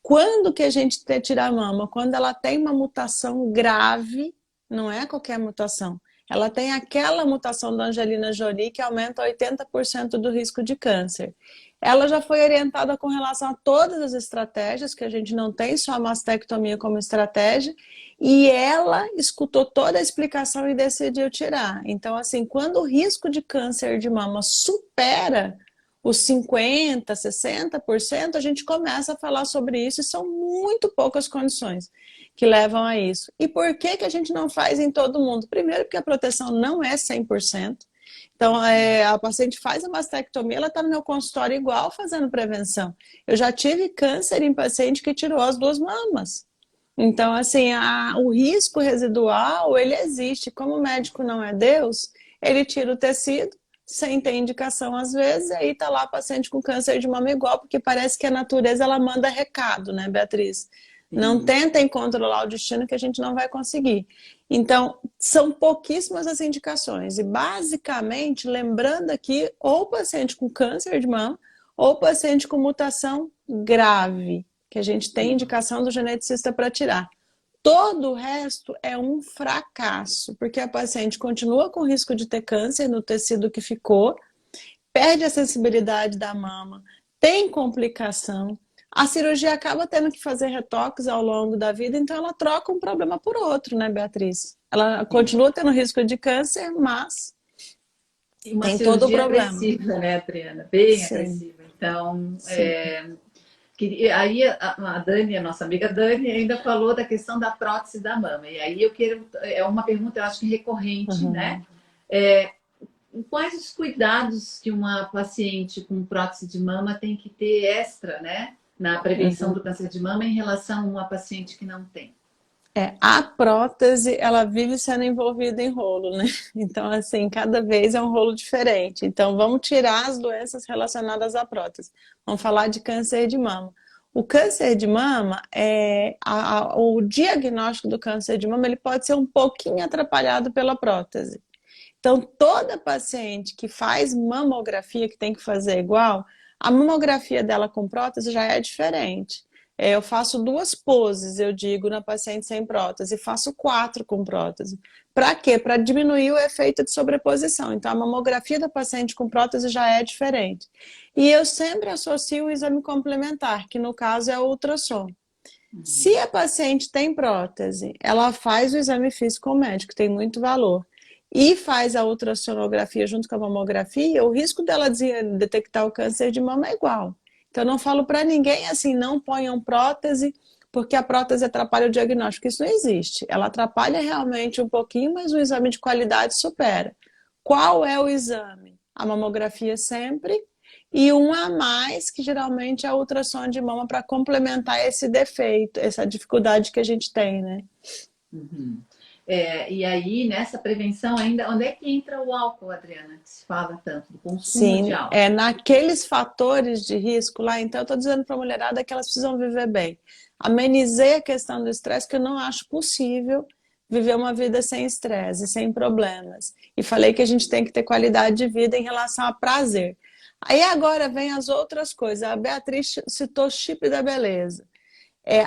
Quando que a gente tira a mama? Quando ela tem uma mutação grave, não é qualquer mutação. Ela tem aquela mutação da Angelina Jolie que aumenta 80% do risco de câncer. Ela já foi orientada com relação a todas as estratégias, que a gente não tem só a mastectomia como estratégia, e ela escutou toda a explicação e decidiu tirar. Então, assim, quando o risco de câncer de mama supera os 50%, 60%, a gente começa a falar sobre isso, e são muito poucas condições que levam a isso. E por que a gente não faz em todo mundo? Primeiro, porque a proteção não é 100%. Então, a paciente faz a mastectomia, ela está no meu consultório igual fazendo prevenção. Eu já tive câncer em paciente que tirou as 2 mamas. Então, assim, o risco residual, ele existe. Como o médico não é Deus, ele tira o tecido, sem ter indicação às vezes, e aí está lá a paciente com câncer de mama igual, porque parece que a natureza ela manda recado, né, Beatriz? Não tentem controlar o destino que a gente não vai conseguir. Então, são pouquíssimas as indicações. E, basicamente, lembrando aqui, ou paciente com câncer de mama, ou paciente com mutação grave, que a gente tem indicação do geneticista para tirar. Todo o resto é um fracasso, porque a paciente continua com risco de ter câncer no tecido que ficou, perde a sensibilidade da mama, tem complicação. A cirurgia acaba tendo que fazer retoques ao longo da vida, então ela troca um problema por outro, né, Beatriz? Ela continua tendo risco de câncer, mas E uma tem todo o cirurgia problema. agressiva, né, Adriana? Bem Sim, agressiva. Então, sim. aí a Dani, a nossa amiga Dani, ainda falou da questão da prótese da mama. E aí é uma pergunta, eu acho que recorrente, né? Quais os cuidados que uma paciente com prótese de mama tem que ter extra, né? Na prevenção do câncer de mama em relação a uma paciente que não tem? A prótese, ela vive sendo envolvida em rolo, né? Então, assim, cada vez é um rolo diferente. Então, vamos tirar as doenças relacionadas à prótese. Vamos falar de câncer de mama. O câncer de mama, o diagnóstico do câncer de mama, ele pode ser um pouquinho atrapalhado pela prótese. Então, toda paciente que faz mamografia, que tem que fazer igual, a mamografia dela com prótese já é diferente. Eu faço 2 poses, eu digo, na paciente sem prótese, e faço 4 com prótese. Para quê? Para diminuir o efeito de sobreposição. Então, a mamografia da paciente com prótese já é diferente. E eu sempre associo o exame complementar, que no caso é o ultrassom. Se a paciente tem prótese, ela faz o exame físico médico, que tem muito valor, e faz a ultrassonografia junto com a mamografia, o risco dela detectar o câncer de mama é igual. Então, eu não falo para ninguém assim, não ponham prótese, porque a prótese atrapalha o diagnóstico. Isso não existe. Ela atrapalha realmente um pouquinho, mas o exame de qualidade supera. Qual é o exame? A mamografia sempre, e um a mais, que geralmente é a ultrassom de mama, para complementar esse defeito, essa dificuldade que a gente tem, né? E aí, nessa prevenção ainda, onde é que entra o álcool, Adriana, que se fala tanto, do consumo de Sim, álcool? naqueles fatores de risco lá, então eu estou dizendo para a mulherada que elas precisam viver bem. Amenizei a questão do estresse, que eu não acho possível viver uma vida sem estresse, sem problemas. E falei que a gente tem que ter qualidade de vida em relação a prazer. Aí agora vem as outras coisas. A Beatriz citou chip da beleza.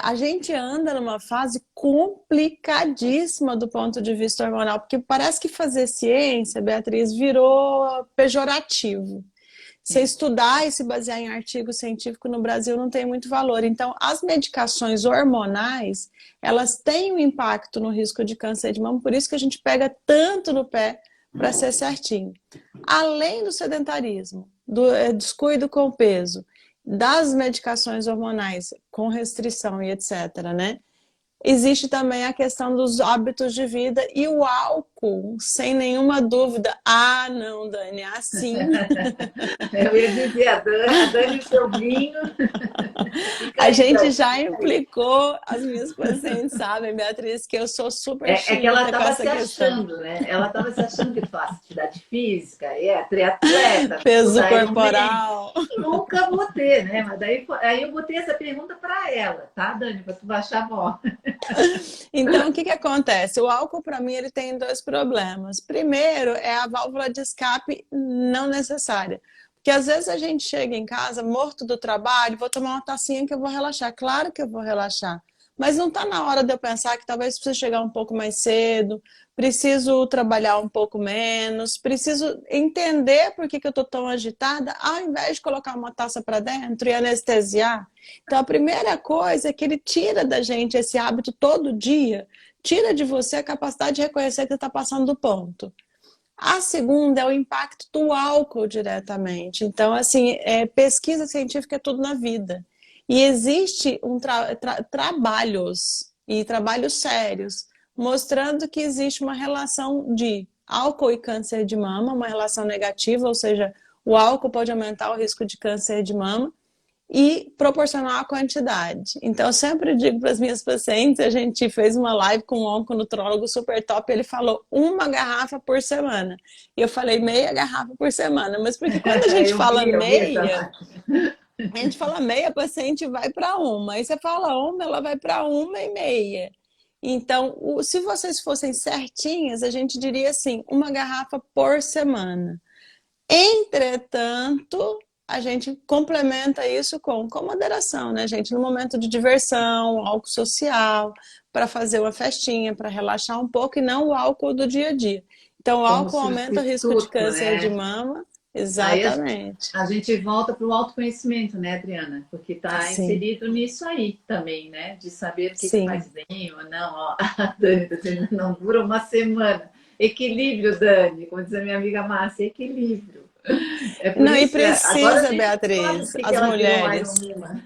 A gente anda numa fase complicadíssima do ponto de vista hormonal, porque parece que fazer ciência, Beatriz, virou pejorativo. Você estudar e se basear em artigo científico no Brasil não tem muito valor. Então, as medicações hormonais, elas têm um impacto no risco de câncer de mama, por isso que a gente pega tanto no pé para ser certinho. Além do sedentarismo, do descuido com o peso, das medicações hormonais com restrição e etc., né? Existe também a questão dos hábitos de vida e o álcool, sem nenhuma dúvida. Ah, não, Dani, é assim. Eu ia dizer, a Dani e o seu vinho. A gente já implicou, as minhas pacientes sabem, Beatriz, que eu sou super É que ela chata com estava essa se questão. achando, né? Ela estava se achando que faz atividade física, é triatleta, Peso da Ironman. corporal. Nunca vou ter, né? Mas daí aí eu botei essa pergunta para ela, tá, Dani? Para tu baixar a bola. Então, o que que acontece? O álcool, para mim, ele tem dois problemas. Primeiro, é a válvula de escape não necessária. Porque às vezes a gente chega em casa morto do trabalho, vou tomar uma tacinha que eu vou relaxar. Claro que eu vou relaxar. Mas não está na hora de eu pensar que talvez precise chegar um pouco mais cedo, preciso trabalhar um pouco menos, preciso entender por que eu estou tão agitada, ao invés de colocar uma taça para dentro e anestesiar. Então, a primeira coisa é que ele tira da gente esse hábito todo dia, tira de você a capacidade de reconhecer que você está passando do ponto. A segunda é o impacto do álcool diretamente. Então, assim, pesquisa científica é tudo na vida. E existe trabalhos, e trabalhos sérios, mostrando que existe uma relação de álcool e câncer de mama, uma relação negativa, ou seja, o álcool pode aumentar o risco de câncer de mama, e proporcional à quantidade. Então, eu sempre digo para as minhas pacientes, a gente fez uma live com um onconutrólogo super top, ele falou 1 garrafa por semana. E eu falei meia garrafa por semana, mas porque quando a gente fala Eu vi meia, a gente fala meia, a paciente vai para uma. Aí você fala uma, ela vai para 1,5. Então, se vocês fossem certinhas, a gente diria assim, 1 garrafa por semana. Entretanto, a gente complementa isso com moderação, né, gente? No momento de diversão, álcool social, para fazer uma festinha, para relaxar um pouco, e não o álcool do dia a dia. Então, o Como álcool aumenta o risco de substituto, câncer de né? mama. Aí Exatamente. a gente volta para o autoconhecimento, né, Adriana? Porque está Sim, inserido nisso aí também, né? De saber o que sim. faz bem ou não. Ó, a Dani está dizendo, não dura uma semana. Equilíbrio, Dani, como diz a minha amiga Márcia, equilíbrio. É por Não, e isso, agora a precisa, gente sabe Beatriz, por que as ela virou mulheres. Ironman.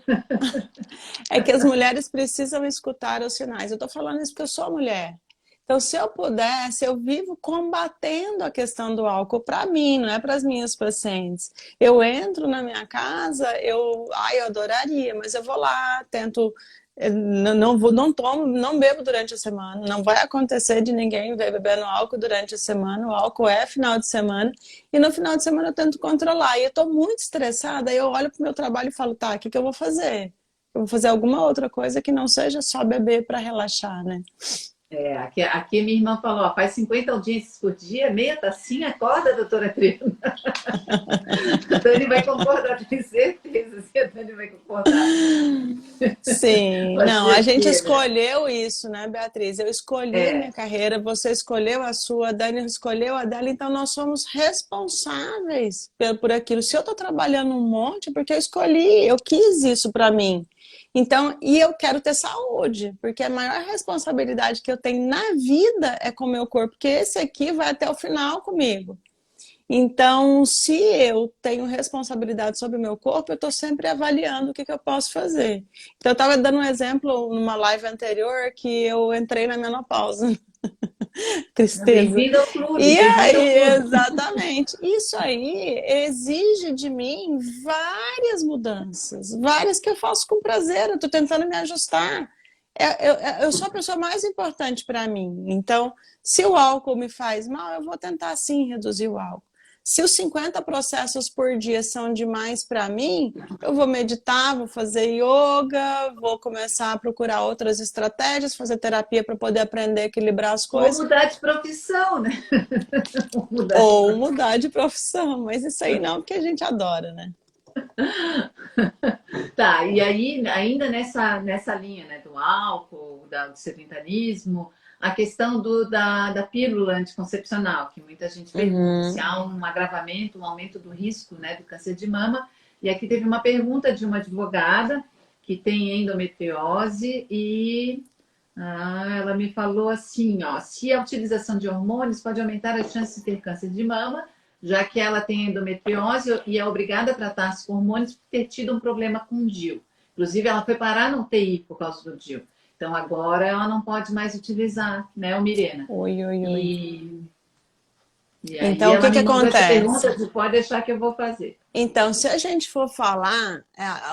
É que as mulheres precisam escutar os sinais. Eu estou falando isso porque eu sou mulher. Então, se eu pudesse, eu vivo combatendo a questão do álcool para mim, não é para as minhas pacientes. Eu entro na minha casa, eu adoraria, mas eu vou lá, tento, não tomo, não bebo durante a semana. Não vai acontecer de ninguém ver bebendo álcool durante a semana. O álcool é final de semana e no final de semana eu tento controlar. E eu estou muito estressada, aí eu olho para o meu trabalho e falo, tá, o que que eu vou fazer? Eu vou fazer alguma outra coisa que não seja só beber para relaxar, né? Aqui minha irmã falou, ó, faz 50 audiências por dia, meia tacinha, acorda, doutora Trina. A Dani vai concordar, tenho certeza que a Dani vai concordar. Sim, não, Fazer a o gente quê, né? escolheu isso, né, Beatriz? Eu escolhi a minha carreira, você escolheu a sua, a Dani escolheu a dela, então nós somos responsáveis por aquilo. Se eu estou trabalhando um monte, é porque eu escolhi, eu quis isso para mim. Então, e eu quero ter saúde, porque a maior responsabilidade que eu tenho na vida é com o meu corpo, porque esse aqui vai até o final comigo. Então, se eu tenho responsabilidade sobre o meu corpo, eu estou sempre avaliando o que eu posso fazer. Então, eu estava dando um exemplo numa live anterior que eu entrei na menopausa. Tristeza. Bem-vindo ao clube, E bem-vindo ao aí, clube. exatamente. Isso aí exige de mim várias mudanças, várias que eu faço com prazer, eu estou tentando me ajustar. Eu sou a pessoa mais importante para mim. Então, se o álcool me faz mal, eu vou tentar sim reduzir o álcool. Se os 50 processos por dia são demais para mim, eu vou meditar, vou fazer yoga, vou começar a procurar outras estratégias, fazer terapia para poder aprender a equilibrar as Ou coisas, mudar de profissão, né? Ou mudar de ou profissão. mudar de profissão. Mas isso aí não, porque a gente adora, né? Tá, e aí, ainda nessa linha, né, do álcool, do sedentarismo, a questão da pílula anticoncepcional, que muita gente pergunta se há um agravamento, um aumento do risco, né, do câncer de mama. E aqui teve uma pergunta de uma advogada que tem endometriose e ela me falou assim, ó, se a utilização de hormônios pode aumentar a chance de ter câncer de mama, já que ela tem endometriose e é obrigada a tratar-se com hormônios por ter tido um problema com o DIU. Inclusive, ela foi parar no UTI por causa do DIU. Então, agora ela não pode mais utilizar, né, o Mirena. Oi. E aí então, o que acontece? Pergunta, pode deixar que eu vou fazer. Então, se a gente for falar,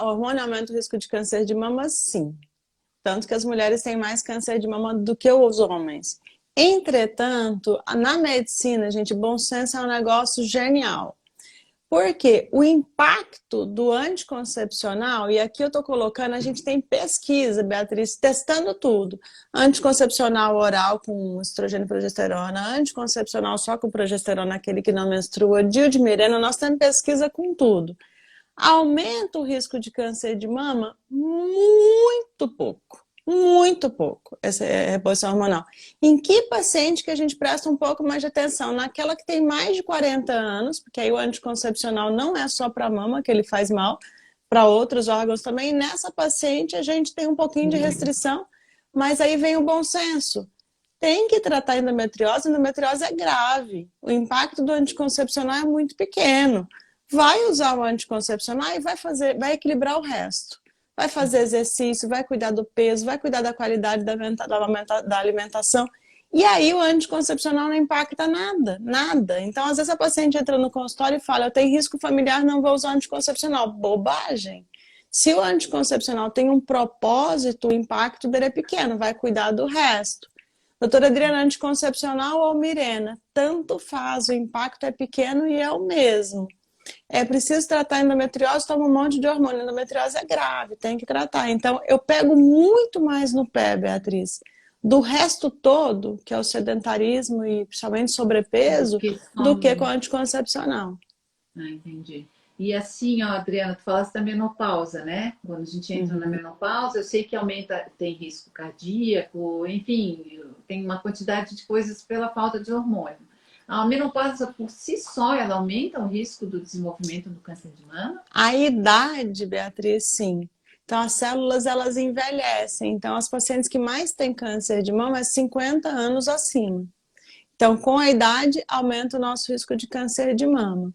o hormônio aumenta o risco de câncer de mama, sim. Tanto que as mulheres têm mais câncer de mama do que os homens. Entretanto, na medicina, gente, bom senso é um negócio genial. Porque o impacto do anticoncepcional, e aqui eu estou colocando, a gente tem pesquisa, Beatriz, testando tudo. Anticoncepcional oral com estrogênio e progesterona, anticoncepcional só com progesterona, aquele que não menstrua, DIU de Mirena, nós temos pesquisa com tudo. Aumenta o risco de câncer de mama? Muito pouco, essa reposição hormonal. Em que paciente que a gente presta um pouco mais de atenção? Naquela que tem mais de 40 anos, porque aí o anticoncepcional não é só para a mama, que ele faz mal, para outros órgãos também. Nessa paciente a gente tem um pouquinho de restrição, mas aí vem o bom senso. Tem que tratar a endometriose é grave. O impacto do anticoncepcional é muito pequeno. Vai usar o anticoncepcional e vai equilibrar o resto. Vai fazer exercício, vai cuidar do peso, vai cuidar da qualidade da alimentação. E aí o anticoncepcional não impacta nada. Então, às vezes a paciente entra no consultório e fala, eu tenho risco familiar, não vou usar anticoncepcional. Bobagem. Se o anticoncepcional tem um propósito, o impacto dele é pequeno, vai cuidar do resto. Doutora Adriana, anticoncepcional ou Mirena? Tanto faz, o impacto é pequeno e é o mesmo. É preciso tratar a endometriose, toma um monte de hormônio. A endometriose é grave, tem que tratar. Então, eu pego muito mais no pé, Beatriz, do resto todo, que é o sedentarismo e principalmente sobrepeso, do que com anticoncepcional. Entendi. E assim, ó, Adriana, tu falaste da menopausa, né? Quando a gente entra na menopausa, eu sei que aumenta, tem risco cardíaco, enfim, tem uma quantidade de coisas pela falta de hormônio. A menopausa por si só, ela aumenta o risco do desenvolvimento do câncer de mama? A idade, Beatriz, sim. Então, as células, elas envelhecem. Então, as pacientes que mais têm câncer de mama é 50 anos acima. Então, com a idade, aumenta o nosso risco de câncer de mama.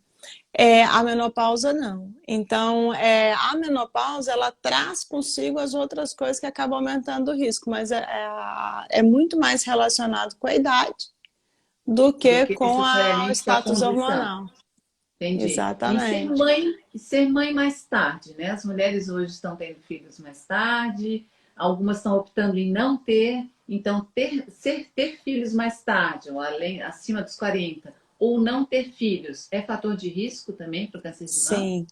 A menopausa, não. Então, a menopausa, ela traz consigo as outras coisas que acabam aumentando o risco, mas é muito mais relacionado com a idade do que com o status hormonal. Entendi. Exatamente. E ser mãe mais tarde, né? As mulheres hoje estão tendo filhos mais tarde, algumas estão optando em não ter, então ter filhos mais tarde, ou acima dos 40, ou não ter filhos, é fator de risco também para o câncer de mama? Sim.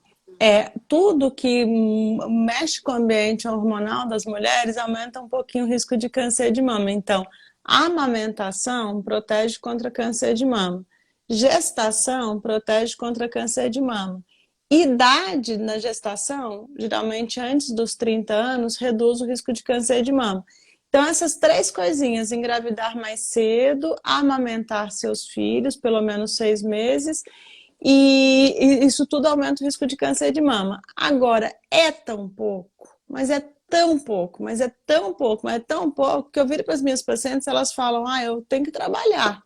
Tudo que mexe com o ambiente hormonal das mulheres aumenta um pouquinho o risco de câncer de mama. Então, a amamentação protege contra câncer de mama. Gestação protege contra câncer de mama. Idade na gestação, geralmente antes dos 30 anos, reduz o risco de câncer de mama. Então, essas três coisinhas, engravidar mais cedo, amamentar seus filhos, pelo menos 6 meses, e isso tudo aumenta o risco de câncer de mama. Agora, é tão pouco, mas é tão pouco, mas é tão pouco, mas é tão pouco, que eu viro para as minhas pacientes, elas falam, eu tenho que trabalhar,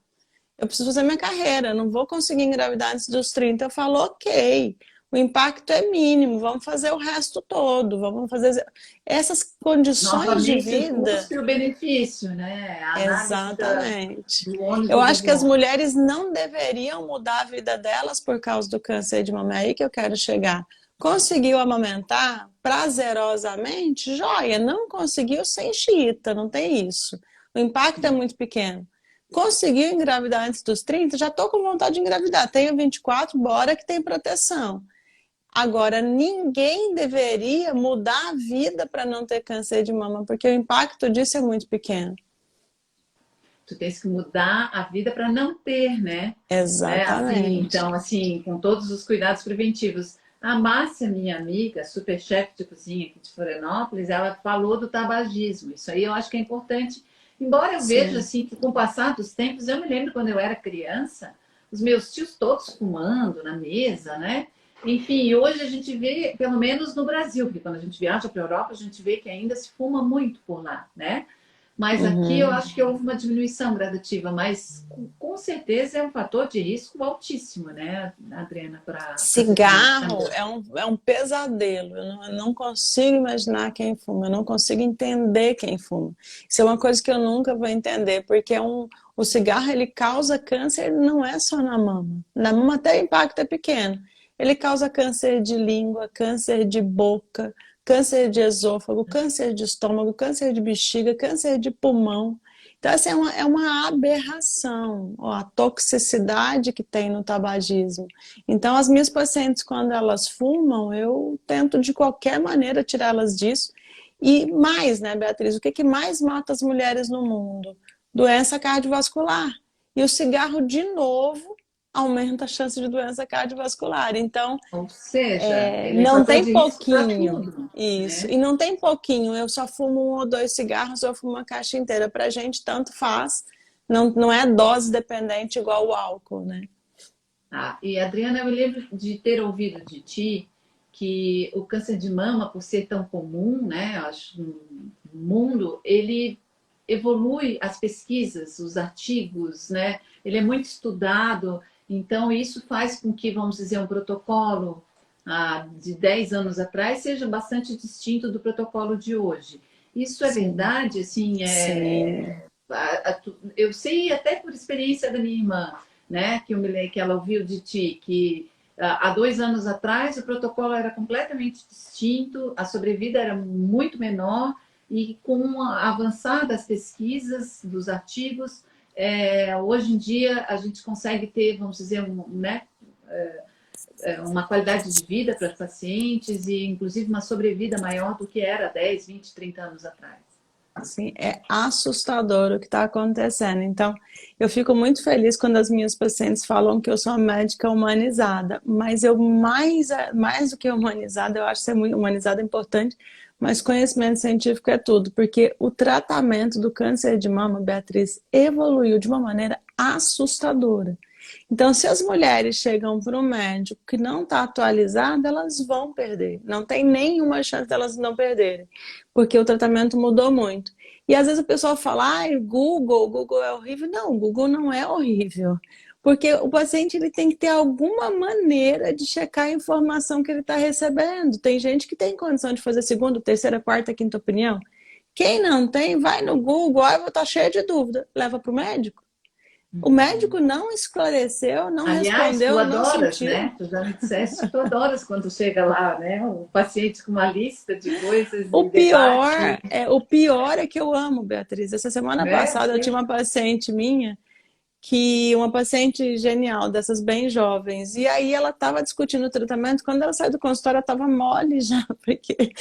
eu preciso fazer minha carreira, não vou conseguir engravidar antes dos 30. Eu falo, ok, o impacto é mínimo, vamos fazer o resto todo, vamos fazer essas condições de vida. O custo e o benefício, né? Exatamente. Eu acho que as mulheres não deveriam mudar a vida delas por causa do câncer de mama, é aí que eu quero chegar. Conseguiu amamentar prazerosamente? Joia, não conseguiu sem chita, não tem isso. O impacto é muito pequeno. Conseguiu engravidar antes dos 30? Já estou com vontade de engravidar, tenho 24, bora que tem proteção. Agora, ninguém deveria mudar a vida para não ter câncer de mama, porque o impacto disso é muito pequeno. Tu tens que mudar a vida para não ter, né? Exatamente. Então, assim, com todos os cuidados preventivos. A Márcia, minha amiga, super chefe de cozinha aqui de Florianópolis, ela falou do tabagismo. Isso aí eu acho que é importante Embora eu veja, Sim. assim, que com o passar dos tempos, eu me lembro quando eu era criança, os meus tios todos fumando na mesa, né? Enfim, hoje a gente vê, pelo menos no Brasil, porque quando a gente viaja para a Europa, a gente vê que ainda se fuma muito por lá, né? Mas aqui eu Uhum. acho que houve uma diminuição gradativa, mas com certeza é um fator de risco altíssimo, né, Adriana, para câncer de mama Cigarro também. é um pesadelo. Eu não consigo imaginar quem fuma, eu não consigo entender quem fuma. Isso é uma coisa que eu nunca vou entender, porque o cigarro ele causa câncer, não é só na mama. Na mama até o impacto é pequeno. Ele causa câncer de língua, câncer de boca, câncer de esôfago, câncer de estômago, câncer de bexiga, câncer de pulmão. Então, assim, é uma aberração ó, a toxicidade que tem no tabagismo. Então, as minhas pacientes, quando elas fumam, eu tento de qualquer maneira tirá-las disso. E mais, né, Beatriz, o que mais mata as mulheres no mundo? Doença cardiovascular. E o cigarro, de novo, aumenta a chance de doença cardiovascular. Então, Ou seja, ele é não fator tem de risco para pouquinho. tudo, Isso. né? E não tem pouquinho. Eu só fumo 1 ou 2 cigarros, eu fumo uma caixa inteira. Pra gente, tanto faz. Não é dose dependente igual o álcool, né? Ah, e Adriana, eu me lembro de ter ouvido de ti que o câncer de mama, por ser tão comum, né, acho, no mundo, ele evolui as pesquisas, os artigos, né? Ele é muito estudado, então isso faz com que, vamos dizer, um protocolo de 10 anos atrás seja bastante distinto do protocolo de hoje. Isso é Sim. verdade, assim, Sim. eu sei até por experiência da minha irmã, né, que ela ouviu de ti, que há 2 anos atrás o protocolo era completamente distinto, a sobrevida era muito menor e com a avançar das pesquisas, dos artigos, hoje em dia a gente consegue ter, vamos dizer, né, uma qualidade de vida para os pacientes e inclusive uma sobrevida maior do que era 10, 20, 30 anos atrás. Assim, é assustador o que está acontecendo. Então, eu fico muito feliz quando as minhas pacientes falam que eu sou uma médica humanizada, mas eu mais do que humanizada, eu acho ser muito humanizada é importante, mas conhecimento científico é tudo, porque o tratamento do câncer de mama, Beatriz, evoluiu de uma maneira assustadora. Então, se as mulheres chegam para um médico que não está atualizado, elas vão perder. Não tem nenhuma chance delas não perderem, porque o tratamento mudou muito. E às vezes o pessoal fala, ah, o Google é horrível. Não, o Google não é horrível. Porque o paciente ele tem que ter alguma maneira de checar a informação que ele está recebendo. Tem gente que tem condição de fazer segunda, terceira, quarta, quinta opinião. Quem não tem, vai no Google, ah, eu vou estar cheio de dúvida. Leva para o médico. O médico não esclareceu, não Aliás, tu respondeu, não adoras, sentiu. né? Tu já me disseste que tu adoras quando chega lá, né? O paciente com uma lista de coisas e debate, O pior é que eu amo, Beatriz. Essa semana né? passada eu tinha uma paciente minha uma paciente genial, dessas bem jovens, e aí ela estava discutindo o tratamento, quando ela saiu do consultório, ela estava mole já, porque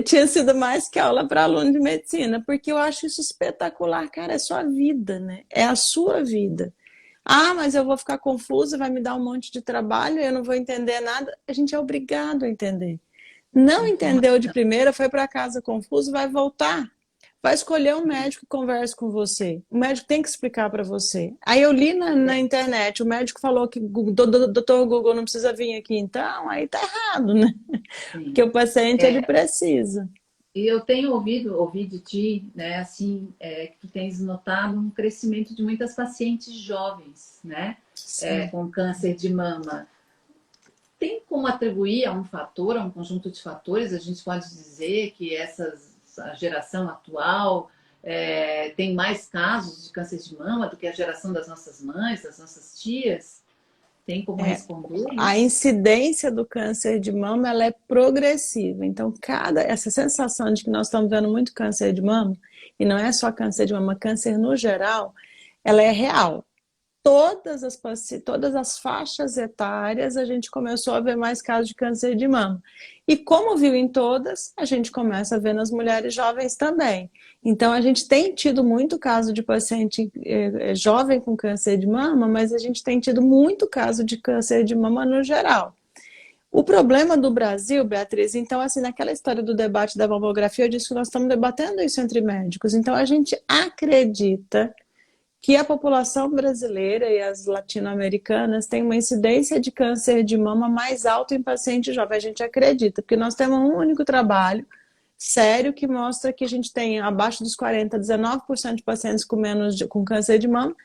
tinha sido mais que aula para aluno de medicina, porque eu acho isso espetacular, cara, é sua vida, né? É a sua vida. Ah, mas eu vou ficar confusa, vai me dar um monte de trabalho, eu não vou entender nada. A gente é obrigado a entender. Não entendeu de Informação. primeira, foi para casa confuso, vai voltar. Vai escolher um médico que converse com você. O médico tem que explicar para você. Aí eu li na internet, o médico falou que o doutor Google não precisa vir aqui. Então, aí tá errado, né? Porque Sim. o paciente, ele precisa. E eu tenho ouvido de ti, né, assim, que tu tens notado um crescimento de muitas pacientes jovens, né, Sim. com câncer de mama. Tem como atribuir a um fator, a um conjunto de fatores? A gente pode dizer que a geração atual tem mais casos de câncer de mama do que a geração das nossas mães, das nossas tias? Tem como responder A isso? incidência do câncer de mama, ela é progressiva. Então, essa sensação de que nós estamos vendo muito câncer de mama, e não é só câncer de mama, câncer no geral, ela é real. Todas as faixas etárias, a gente começou a ver mais casos de câncer de mama. E como viu em todas, a gente começa a ver nas mulheres jovens também. Então, a gente tem tido muito caso de paciente jovem com câncer de mama, mas a gente tem tido muito caso de câncer de mama no geral. O problema do Brasil, Beatriz, então, assim, naquela história do debate da mamografia, eu disse que nós estamos debatendo isso entre médicos. Então, a gente acredita que a população brasileira e as latino-americanas têm uma incidência de câncer de mama mais alta em paciente jovem. A gente acredita, porque nós temos um único trabalho sério que mostra que a gente tem abaixo dos 40, 19% de pacientes com câncer de mama,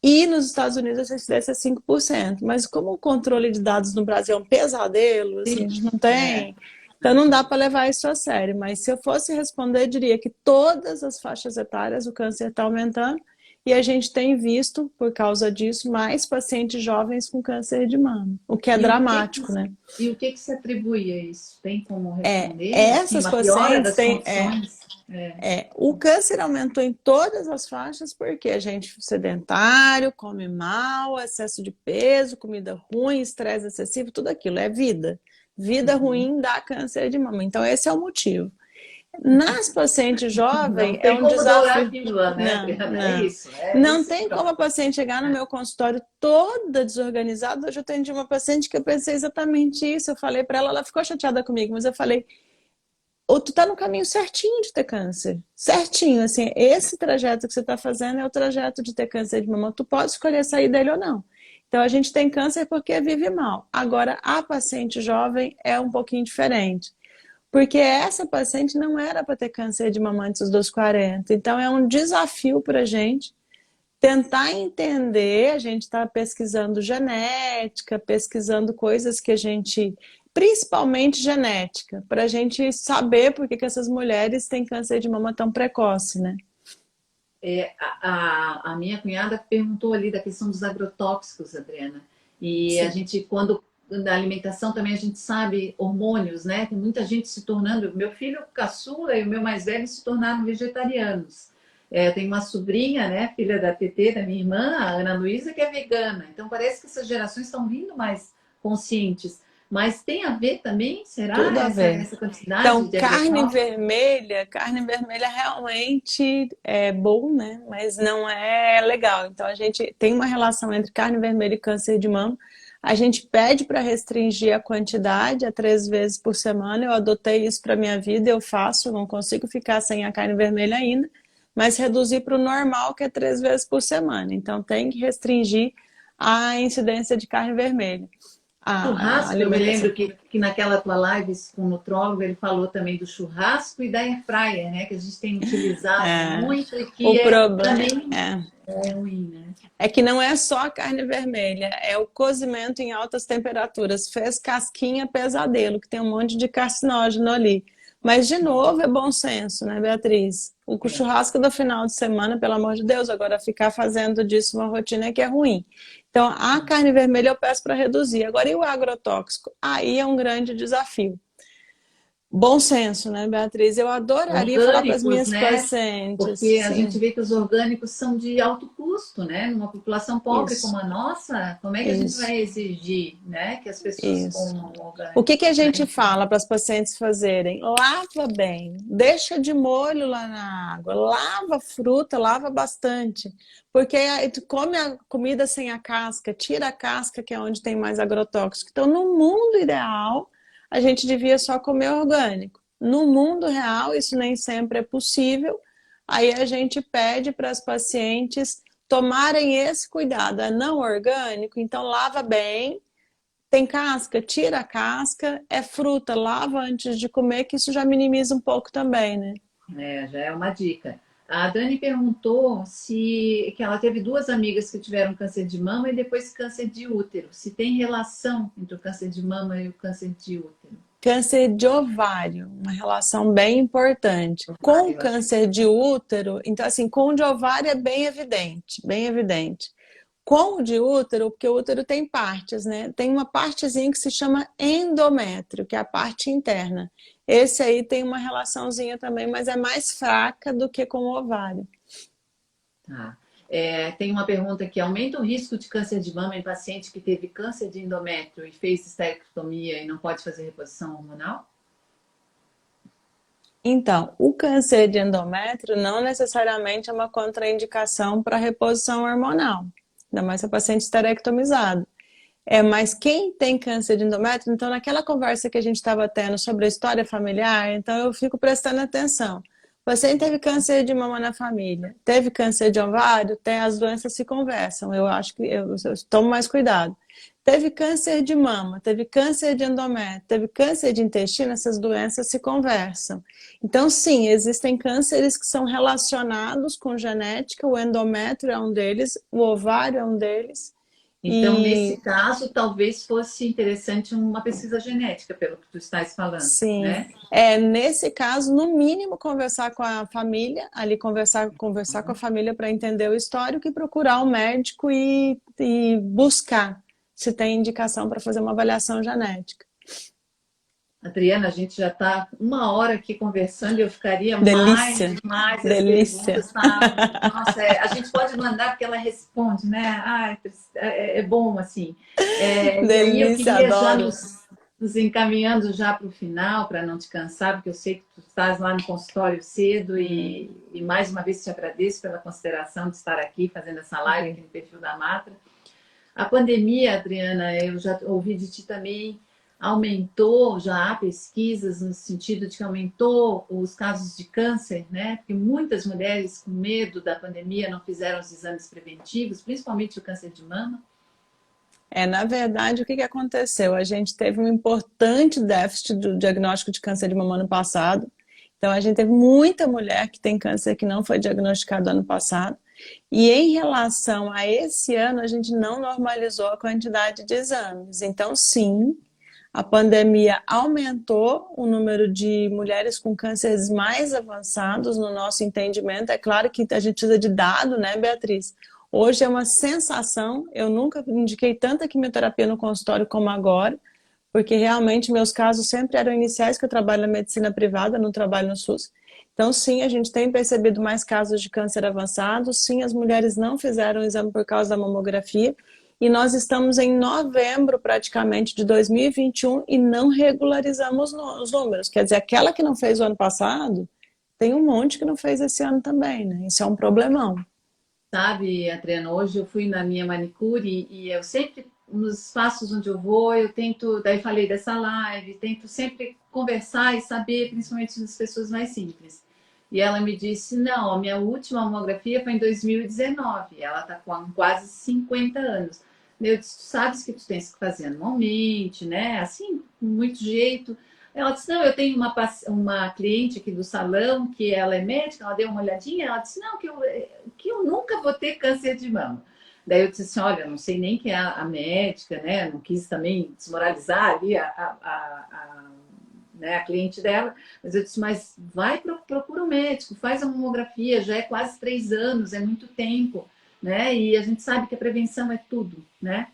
e nos Estados Unidos essa incidência é 5%. Mas como o controle de dados no Brasil é um pesadelo, assim, a gente não tem... Então não dá para levar isso a sério. Mas se eu fosse responder, eu diria que todas as faixas etárias o câncer está aumentando, e a gente tem visto, por causa disso, mais pacientes jovens com câncer de mama, o que é dramático, né? E o que se atribui a isso? Tem como responder? Essas Assim, uma piora pacientes das têm... condições? O câncer aumentou em todas as faixas porque a gente é sedentário, come mal, excesso de peso, comida ruim, estresse excessivo, tudo aquilo é vida. Vida ruim dá câncer de mama. Então esse é o motivo. Nas pacientes jovens é um desafio. Pílula, né, Adriana? É isso. Não tem como a paciente chegar no meu consultório toda desorganizada. Hoje eu atendi uma paciente que eu pensei exatamente isso. Eu falei para ela, ela ficou chateada comigo, mas eu falei: ou tu tá no caminho certinho de ter câncer. Certinho, assim, esse trajeto que você tá fazendo é o trajeto de ter câncer de mama. Tu pode escolher sair dele ou não. Então a gente tem câncer porque vive mal. Agora, a paciente jovem é um pouquinho diferente. Porque essa paciente não era para ter câncer de mama antes dos 40. Então é um desafio para a gente tentar entender. A gente está pesquisando genética, pesquisando coisas que a gente... Principalmente genética, para a gente saber por que essas mulheres têm câncer de mama tão precoce, né? A minha cunhada perguntou ali da questão dos agrotóxicos, Adriana. E Sim. a gente, quando... Na alimentação também a gente sabe hormônios, né? Tem muita gente se tornando... Meu filho caçula e o meu mais velho se tornaram vegetarianos. Eu tenho uma sobrinha, né? Filha da TT, da minha irmã, a Ana Luísa, que é vegana. Então parece que essas gerações estão vindo mais conscientes. Mas tem a ver também, será? Tudo a ver. Essa quantidade então, de carne vermelha realmente é bom, né? Mas não é legal. Então, a gente tem uma relação entre carne vermelha e câncer de mama. A gente pede para restringir a quantidade a 3 vezes por semana. Eu adotei isso para minha vida, eu faço, não consigo ficar sem a carne vermelha ainda, mas reduzir para o normal, que é 3 vezes por semana. Então, tem que restringir a incidência de carne vermelha. Churrasco, eu me lembro que naquela tua live com o nutrólogo, ele falou também do churrasco e da airfryer, né? Que a gente tem utilizado muito e que o problema também é ruim, né? É que não é só a carne vermelha, é o cozimento em altas temperaturas. Fez casquinha pesadelo, que tem um monte de carcinógeno ali. Mas, de novo, é bom senso, né, Beatriz? O churrasco do final de semana, pelo amor de Deus, agora ficar fazendo disso uma rotina que é ruim. Então, a carne vermelha eu peço para reduzir. Agora, e o agrotóxico? Aí é um grande desafio. Bom senso, né, Beatriz? Eu adoraria falar para as minhas pacientes. Porque a gente vê que os orgânicos são de alto custo, né? Numa população pobre como a nossa, como é que a gente vai exigir, né, que as pessoas comam orgânico? O que a gente fala para as pacientes fazerem? Lava bem, deixa de molho lá na água, lava a fruta, lava bastante. Porque aí tu come a comida sem a casca, tira a casca, que é onde tem mais agrotóxico. Então, no mundo ideal, a gente devia só comer orgânico. No mundo real, isso nem sempre é possível. Aí a gente pede para as pacientes tomarem esse cuidado. É não orgânico, então lava bem. Tem casca? Tira a casca. É fruta? Lava antes de comer, que isso já minimiza um pouco também, né? Já é uma dica. A Dani perguntou que ela teve 2 amigas que tiveram câncer de mama e depois câncer de útero. Se tem relação entre o câncer de mama e o câncer de útero? Câncer de ovário, uma relação bem importante. Com o câncer de útero, então assim, com o de ovário é bem evidente, bem evidente. Com o de útero, porque o útero tem partes, né? Tem uma partezinha que se chama endométrio, que é a parte interna. Esse aí tem uma relaçãozinha também, mas é mais fraca do que com o ovário. Tá. Tem uma pergunta aqui: aumenta o risco de câncer de mama em paciente que teve câncer de endométrio e fez esterectomia e não pode fazer reposição hormonal? Então, o câncer de endométrio não necessariamente é uma contraindicação para reposição hormonal, ainda mais se a paciente esterectomizada. Mas quem tem câncer de endométrio, então naquela conversa que a gente estava tendo sobre a história familiar, então eu fico prestando atenção. Você teve câncer de mama na família, teve câncer de ovário, as doenças se conversam. Eu acho que eu tomo mais cuidado. Teve câncer de mama, teve câncer de endométrio, teve câncer de intestino, essas doenças se conversam. Então, sim, existem cânceres que são relacionados com genética, o endométrio é um deles, o ovário é um deles. Então, nesse caso, talvez fosse interessante uma pesquisa genética, pelo que tu estás falando, sim, né? Nesse caso, no mínimo, conversar com a família, ali conversar com a família para entender o histórico e procurar um médico e buscar se tem indicação para fazer uma avaliação genética. Adriana, a gente já está 1 hora aqui conversando e eu ficaria Delícia. mais as Delícia. perguntas, tá? Nossa, a gente pode mandar porque ela responde, né? Ai, é bom assim. Delícia, e aí eu queria já adoro. nos encaminhando já para o final, para não te cansar, porque eu sei que tu estás lá no consultório cedo e mais uma vez te agradeço pela consideração de estar aqui fazendo essa live aqui no perfil da Matra. A pandemia, Adriana, eu já ouvi de ti também, aumentou, já há pesquisas no sentido de que aumentou os casos de câncer, né? Porque muitas mulheres com medo da pandemia não fizeram os exames preventivos, principalmente o câncer de mama. Na verdade, o que aconteceu? A gente teve um importante déficit do diagnóstico de câncer de mama no passado. Então, a gente teve muita mulher que tem câncer que não foi diagnosticado ano passado. E em relação a esse ano, a gente não normalizou a quantidade de exames. Então, sim, a pandemia aumentou o número de mulheres com cânceres mais avançados no nosso entendimento. É claro que a gente precisa de dado, né, Beatriz? Hoje é uma sensação, eu nunca indiquei tanta quimioterapia no consultório como agora, porque realmente meus casos sempre eram iniciais, que eu trabalho na medicina privada, não trabalho no SUS. Então, sim, a gente tem percebido mais casos de câncer avançado, sim, as mulheres não fizeram o exame por causa da mamografia, e nós estamos em novembro, praticamente, de 2021, e não regularizamos os números. Quer dizer, aquela que não fez o ano passado, tem um monte que não fez esse ano também, né? Isso é um problemão. Sabe, Adriana, hoje eu fui na minha manicure e eu sempre, nos espaços onde eu vou, eu tento, daí falei dessa live, tento sempre conversar e saber, principalmente das pessoas mais simples. E ela me disse, não, a minha última mamografia foi em 2019, ela está com quase 50 anos. Eu disse, tu sabes que tu tens que fazer anualmente, né? Assim, com muito jeito. Ela disse, não, eu tenho uma cliente aqui do salão, que ela é médica, ela deu uma olhadinha, ela disse, não, que eu nunca vou ter câncer de mama. Daí eu disse assim, olha, não sei nem quem é a médica, né? Não quis também desmoralizar ali né, a cliente dela, mas eu disse, mas vai, procura um médico, faz a mamografia, já é quase 3 anos, é muito tempo, né? E a gente sabe que a prevenção é tudo, né?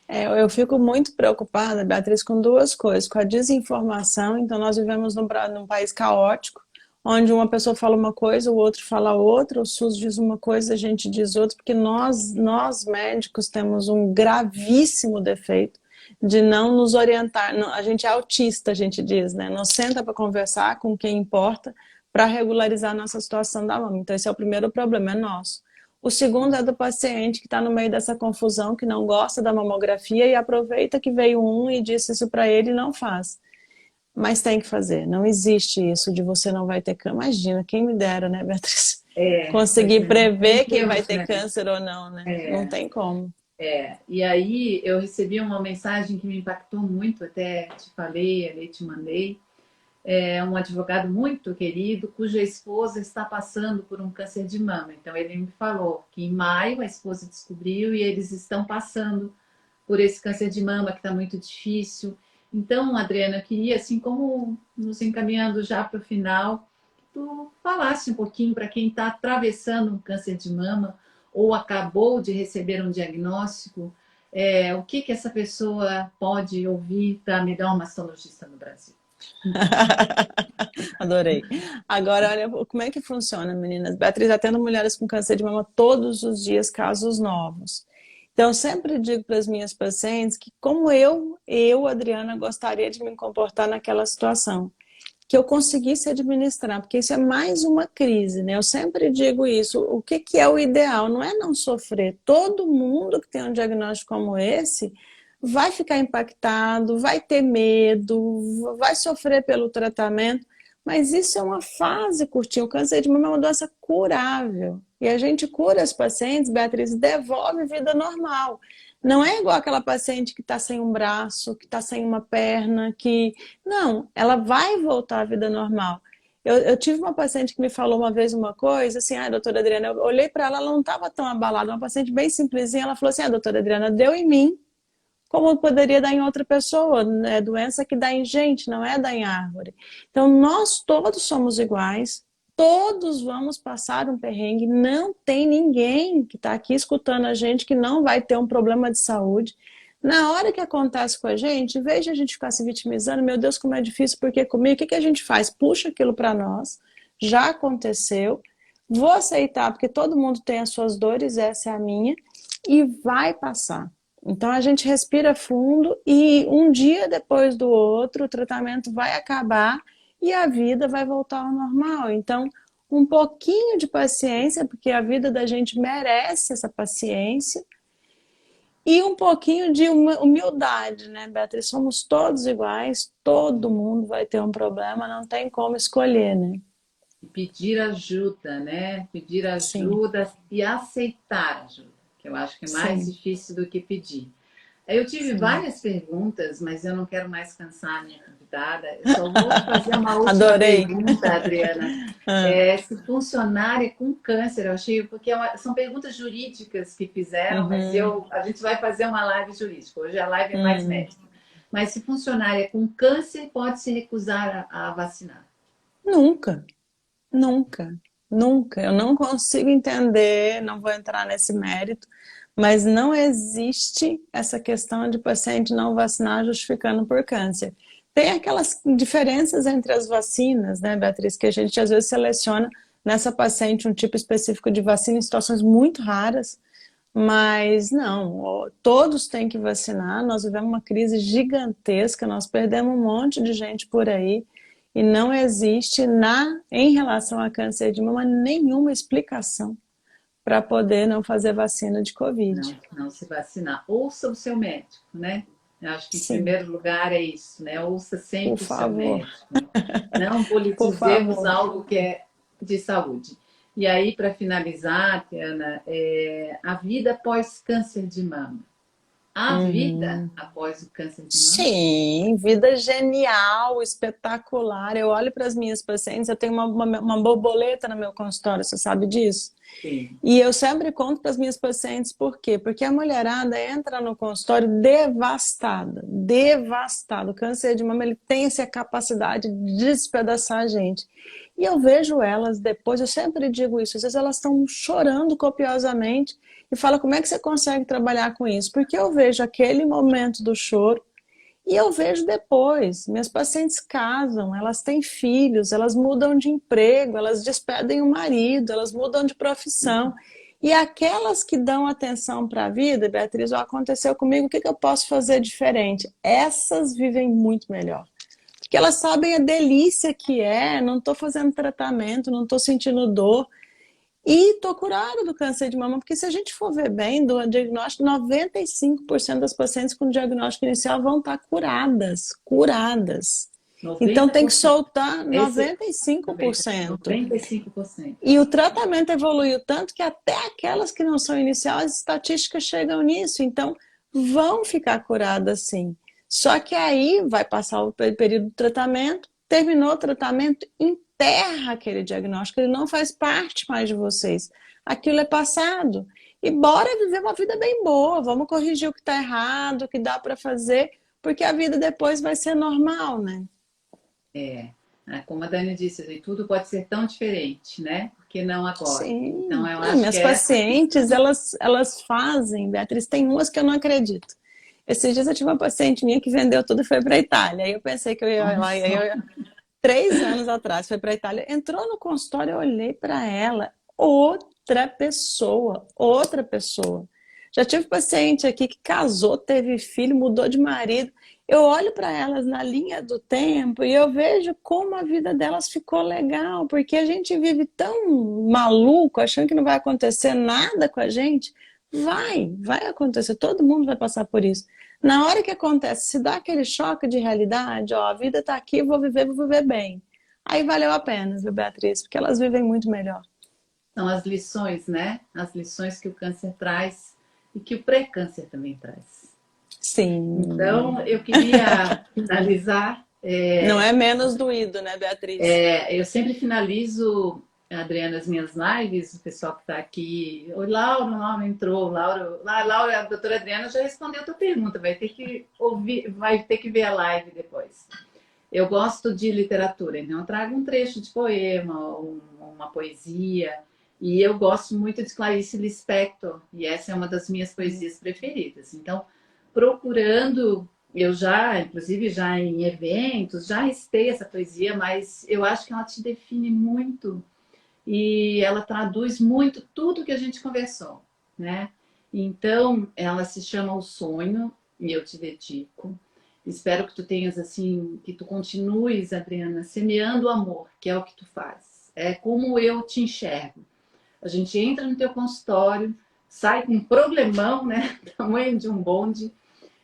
Eu fico muito preocupada, Beatriz, com duas coisas, com a desinformação. Então, nós vivemos num país caótico, onde uma pessoa fala uma coisa, o outro fala outra, o SUS diz uma coisa, a gente diz outra, porque nós médicos temos um gravíssimo defeito de não nos orientar. A gente é autista, a gente diz, né? Não senta para conversar com quem importa para regularizar a nossa situação da mama. Então, esse é o primeiro problema, é nosso. O segundo é do paciente que está no meio dessa confusão, que não gosta da mamografia e aproveita que veio um e disse isso para ele e não faz. Mas tem que fazer. Não existe isso de você não vai ter câncer. Imagina, quem me dera, né, Beatriz? Conseguir prever quem vai ter câncer ou não, né? Não tem como. E aí eu recebi uma mensagem que me impactou muito, até te falei, ali te mandei. Um advogado muito querido, cuja esposa está passando por um câncer de mama. Então, ele me falou que em maio a esposa descobriu e eles estão passando por esse câncer de mama que está muito difícil. Então, Adriana, eu queria, assim como nos encaminhando já para o final, que tu falasse um pouquinho para quem está atravessando um câncer de mama ou acabou de receber um diagnóstico, o que essa pessoa pode ouvir da melhor mastologista no Brasil. Adorei. Agora, olha, como é que funciona, meninas? Beatriz atende mulheres com câncer de mama todos os dias, casos novos. Então, eu sempre digo para as minhas pacientes que como eu, Adriana, gostaria de me comportar naquela situação, que eu conseguisse administrar, porque isso é mais uma crise, né? Eu sempre digo isso, o que é o ideal? Não é não sofrer. Todo mundo que tem um diagnóstico como esse vai ficar impactado, vai ter medo, vai sofrer pelo tratamento, mas isso é uma fase curtinha. O câncer de mama é uma doença curável. E a gente cura as pacientes, Beatriz, devolve vida normal. Não é igual aquela paciente que está sem um braço, que está sem uma perna, que... Não, ela vai voltar à vida normal. Eu tive uma paciente que me falou uma vez uma coisa, assim, doutora Adriana, eu olhei para ela, ela não estava tão abalada, uma paciente bem simplesinha, ela falou assim, doutora Adriana, deu em mim, como poderia dar em outra pessoa, é doença que dá em gente, não é dar em árvore. Então, nós todos somos iguais, todos vamos passar um perrengue, não tem ninguém que está aqui escutando a gente que não vai ter um problema de saúde. Na hora que acontece com a gente, em vez de a gente ficar se vitimizando, meu Deus, como é difícil, porque comigo, o que a gente faz? Puxa aquilo para nós, já aconteceu, vou aceitar, porque todo mundo tem as suas dores, essa é a minha, e vai passar. Então a gente respira fundo e um dia depois do outro o tratamento vai acabar e a vida vai voltar ao normal. Então um pouquinho de paciência, porque a vida da gente merece essa paciência, e um pouquinho de humildade, né, Beatriz? Somos todos iguais, todo mundo vai ter um problema, não tem como escolher, né? Pedir ajuda, né? Pedir Sim, ajuda e aceitar ajuda, que eu acho que é mais sim, difícil do que pedir. Eu tive sim. várias perguntas, mas eu não quero mais cansar a minha convidada. Eu só vou te fazer uma última Adorei. pergunta, Adriana. Ah, Se funcionária com câncer, eu achei, porque são perguntas jurídicas que fizeram, mas uhum, a gente vai fazer uma live jurídica. Hoje a live é mais uhum. médica. Mas se funcionária com câncer pode se recusar a vacinar. Nunca. Nunca, nunca. Eu não consigo entender, não vou entrar nesse mérito, mas não existe essa questão de paciente não vacinar justificando por câncer. Tem aquelas diferenças entre as vacinas, né, Beatriz, que a gente às vezes seleciona nessa paciente um tipo específico de vacina em situações muito raras, mas não, todos têm que vacinar. Nós vivemos uma crise gigantesca, nós perdemos um monte de gente por aí e não existe em relação a câncer de mama nenhuma explicação para poder não fazer vacina de Covid. Não se vacinar. Ouça o seu médico, né? Eu acho que em Sim, primeiro lugar é isso, né? Ouça por sempre o seu favor, médico. Não por politizemos favor. algo que é de saúde. E aí, para finalizar, Tiana, a vida após câncer de mama. A vida Uhum. após o câncer de mama? Sim, vida genial, espetacular. Eu olho para as minhas pacientes, eu tenho uma borboleta no meu consultório, você sabe disso? Sim. E eu sempre conto para as minhas pacientes por quê? Porque a mulherada entra no consultório devastada, devastada. O câncer de mama ele tem essa capacidade de despedaçar a gente. E eu vejo elas depois, eu sempre digo isso, às vezes elas estão chorando copiosamente e falo, como é que você consegue trabalhar com isso? Porque eu vejo aquele momento do choro e eu vejo depois, minhas pacientes casam, elas têm filhos, elas mudam de emprego, elas despedem o marido, elas mudam de profissão. E aquelas que dão atenção para a vida, Beatriz, ó, aconteceu comigo, o que eu posso fazer diferente? Essas vivem muito melhor. Porque elas sabem a delícia que é, não estou fazendo tratamento, não estou sentindo dor. E estou curada do câncer de mama, porque se a gente for ver bem do diagnóstico, 95% das pacientes com diagnóstico inicial vão estar curadas, curadas. Então tem que 90%. soltar Esse 95%. 95%. E o tratamento evoluiu tanto que até aquelas que não são iniciais, as estatísticas chegam nisso. Então vão ficar curadas sim. Só que aí vai passar o período do tratamento, terminou o tratamento, enterra aquele diagnóstico, ele não faz parte mais de vocês. Aquilo é passado. E bora viver uma vida bem boa, vamos corrigir o que está errado, o que dá para fazer, porque a vida depois vai ser normal, né? Como a Dani disse, tudo pode ser tão diferente, né? Por que não agora? Então, Sim. eu Ah, acho que minhas é essa pacientes, questão. elas fazem, Beatriz, tem umas que eu não acredito. Esses dias eu tive uma paciente minha que vendeu tudo e foi para a Itália. Aí eu pensei que eu ia Olha lá, e aí só. 3 anos atrás, foi para a Itália, entrou no consultório, eu olhei para ela, outra pessoa, outra pessoa. Já tive paciente aqui que casou, teve filho, mudou de marido. Eu olho para elas na linha do tempo e eu vejo como a vida delas ficou legal, porque a gente vive tão maluco, achando que não vai acontecer nada com a gente. Vai acontecer, todo mundo vai passar por isso. Na hora que acontece, se dá aquele choque de realidade, ó, a vida tá aqui, vou viver bem. Aí valeu a pena, viu, Beatriz? Porque elas vivem muito melhor. São as lições, né? As lições que o câncer traz e que o pré-câncer também traz. Sim. Então, eu queria finalizar. Não é menos doído, né, Beatriz? Eu sempre finalizo, Adriana, as minhas lives, o pessoal que está aqui. Oi, Laura entrou. Laura, a doutora Adriana já respondeu a tua pergunta, vai ter que ouvir, vai ter que ver a live depois. Eu gosto de literatura, então eu trago um trecho de poema, uma poesia, e eu gosto muito de Clarice Lispector, e essa é uma das minhas poesias preferidas. Então, procurando, eu já, inclusive já em eventos, já recitei essa poesia, mas eu acho que ela te define muito e ela traduz muito tudo que a gente conversou, né? Então, ela se chama O Sonho, e eu te dedico. Espero que tu tenhas assim, que tu continues, Adriana, semeando o amor, que é o que tu faz. É como eu te enxergo. A gente entra no teu consultório, sai com um problemão, né? Tamanho de um bonde,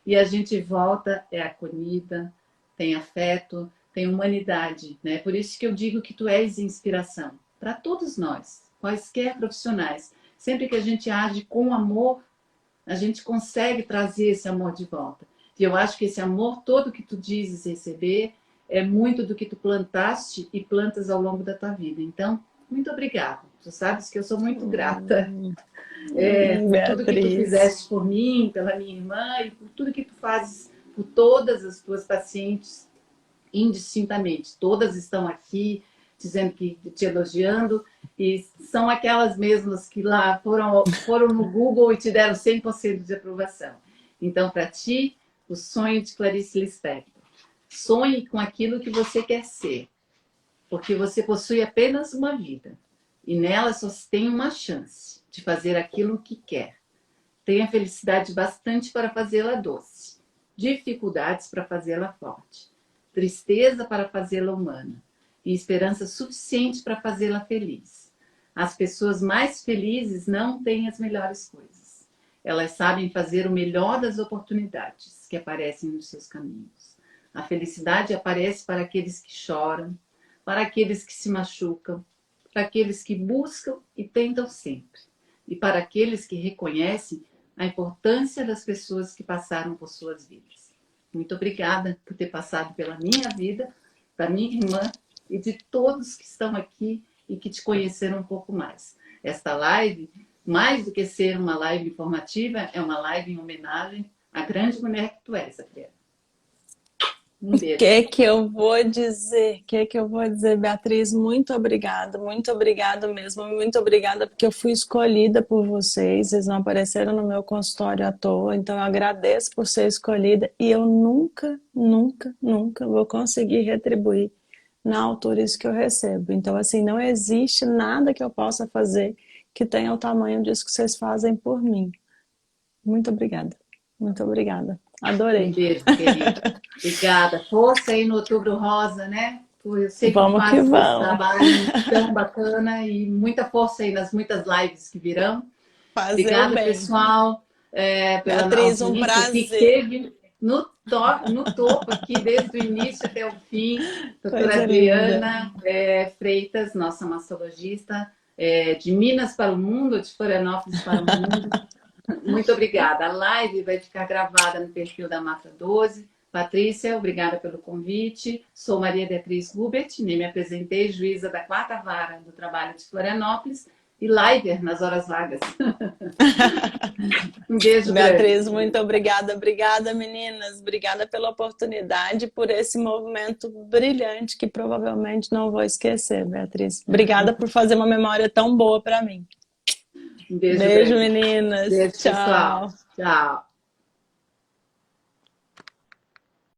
e a gente volta, é acolhida, tem afeto, tem humanidade, né? Por isso que eu digo que tu és inspiração para todos nós, quaisquer profissionais. Sempre que a gente age com amor, a gente consegue trazer esse amor de volta. E eu acho que esse amor todo que tu dizes receber é muito do que tu plantaste e plantas ao longo da tua vida. Então, muito obrigada. Tu sabes que eu sou muito grata por tudo que tu Beatriz. fizeste por mim, pela minha irmã e por tudo que tu fazes por todas as tuas pacientes indistintamente. Todas estão aqui dizendo que te elogiando e são aquelas mesmas que lá foram no Google e te deram 100% de aprovação. Então, para ti, o sonho de Clarice Lispector. Sonhe com aquilo que você quer ser, porque você possui apenas uma vida e nela só se tem uma chance de fazer aquilo que quer. Tenha felicidade bastante para fazê-la doce, dificuldades para fazê-la forte, tristeza para fazê-la humana e esperança suficiente para fazê-la feliz. As pessoas mais felizes não têm as melhores coisas. Elas sabem fazer o melhor das oportunidades que aparecem nos seus caminhos. A felicidade aparece para aqueles que choram, para aqueles que se machucam, para aqueles que buscam e tentam sempre, e para aqueles que reconhecem a importância das pessoas que passaram por suas vidas. Muito obrigada por ter passado pela minha vida, da minha irmã e de todos que estão aqui e que te conheceram um pouco mais. Esta live, mais do que ser uma live informativa, é uma live em homenagem à grande mulher que tu és, Adriana. Um beijo. O que que eu vou dizer? O que que eu vou dizer, Beatriz? Muito obrigada mesmo, muito obrigada porque eu fui escolhida por vocês, vocês não apareceram no meu consultório à toa, então eu agradeço por ser escolhida e eu nunca vou conseguir retribuir na altura isso que eu recebo. Então, assim, não existe nada que eu possa fazer que tenha o tamanho disso que vocês fazem por mim. Muito obrigada. Muito obrigada. Adorei. Um beijo, querida. Obrigada. Força aí no Outubro Rosa, né? Eu sei que tu Vamos que fazes esse vamos. trabalho tão bacana e muita força aí nas muitas lives que virão. Fazer o Obrigada, bem. pessoal, pela Beatriz, um audiência que prazer. esteve no topo aqui, desde o início até o fim. Doutora Coisa linda. Adriana Freitas, nossa mastologista, de Minas para o mundo, de Florianópolis para o mundo. Muito obrigada. A live vai ficar gravada no perfil da Mafra 12. Patrícia, obrigada pelo convite. Sou Maria Beatriz Hubert, nem me apresentei, juíza da 4ª Vara do Trabalho de Florianópolis e liver nas horas vagas. Um beijo Beatriz, grande. muito obrigada. Obrigada, meninas. Obrigada pela oportunidade, por esse movimento brilhante que provavelmente não vou esquecer, Beatriz. Obrigada por fazer uma memória tão boa para mim. Um beijo Beijo, grande. meninas. Beijo, pessoal. Tchau. Tchau.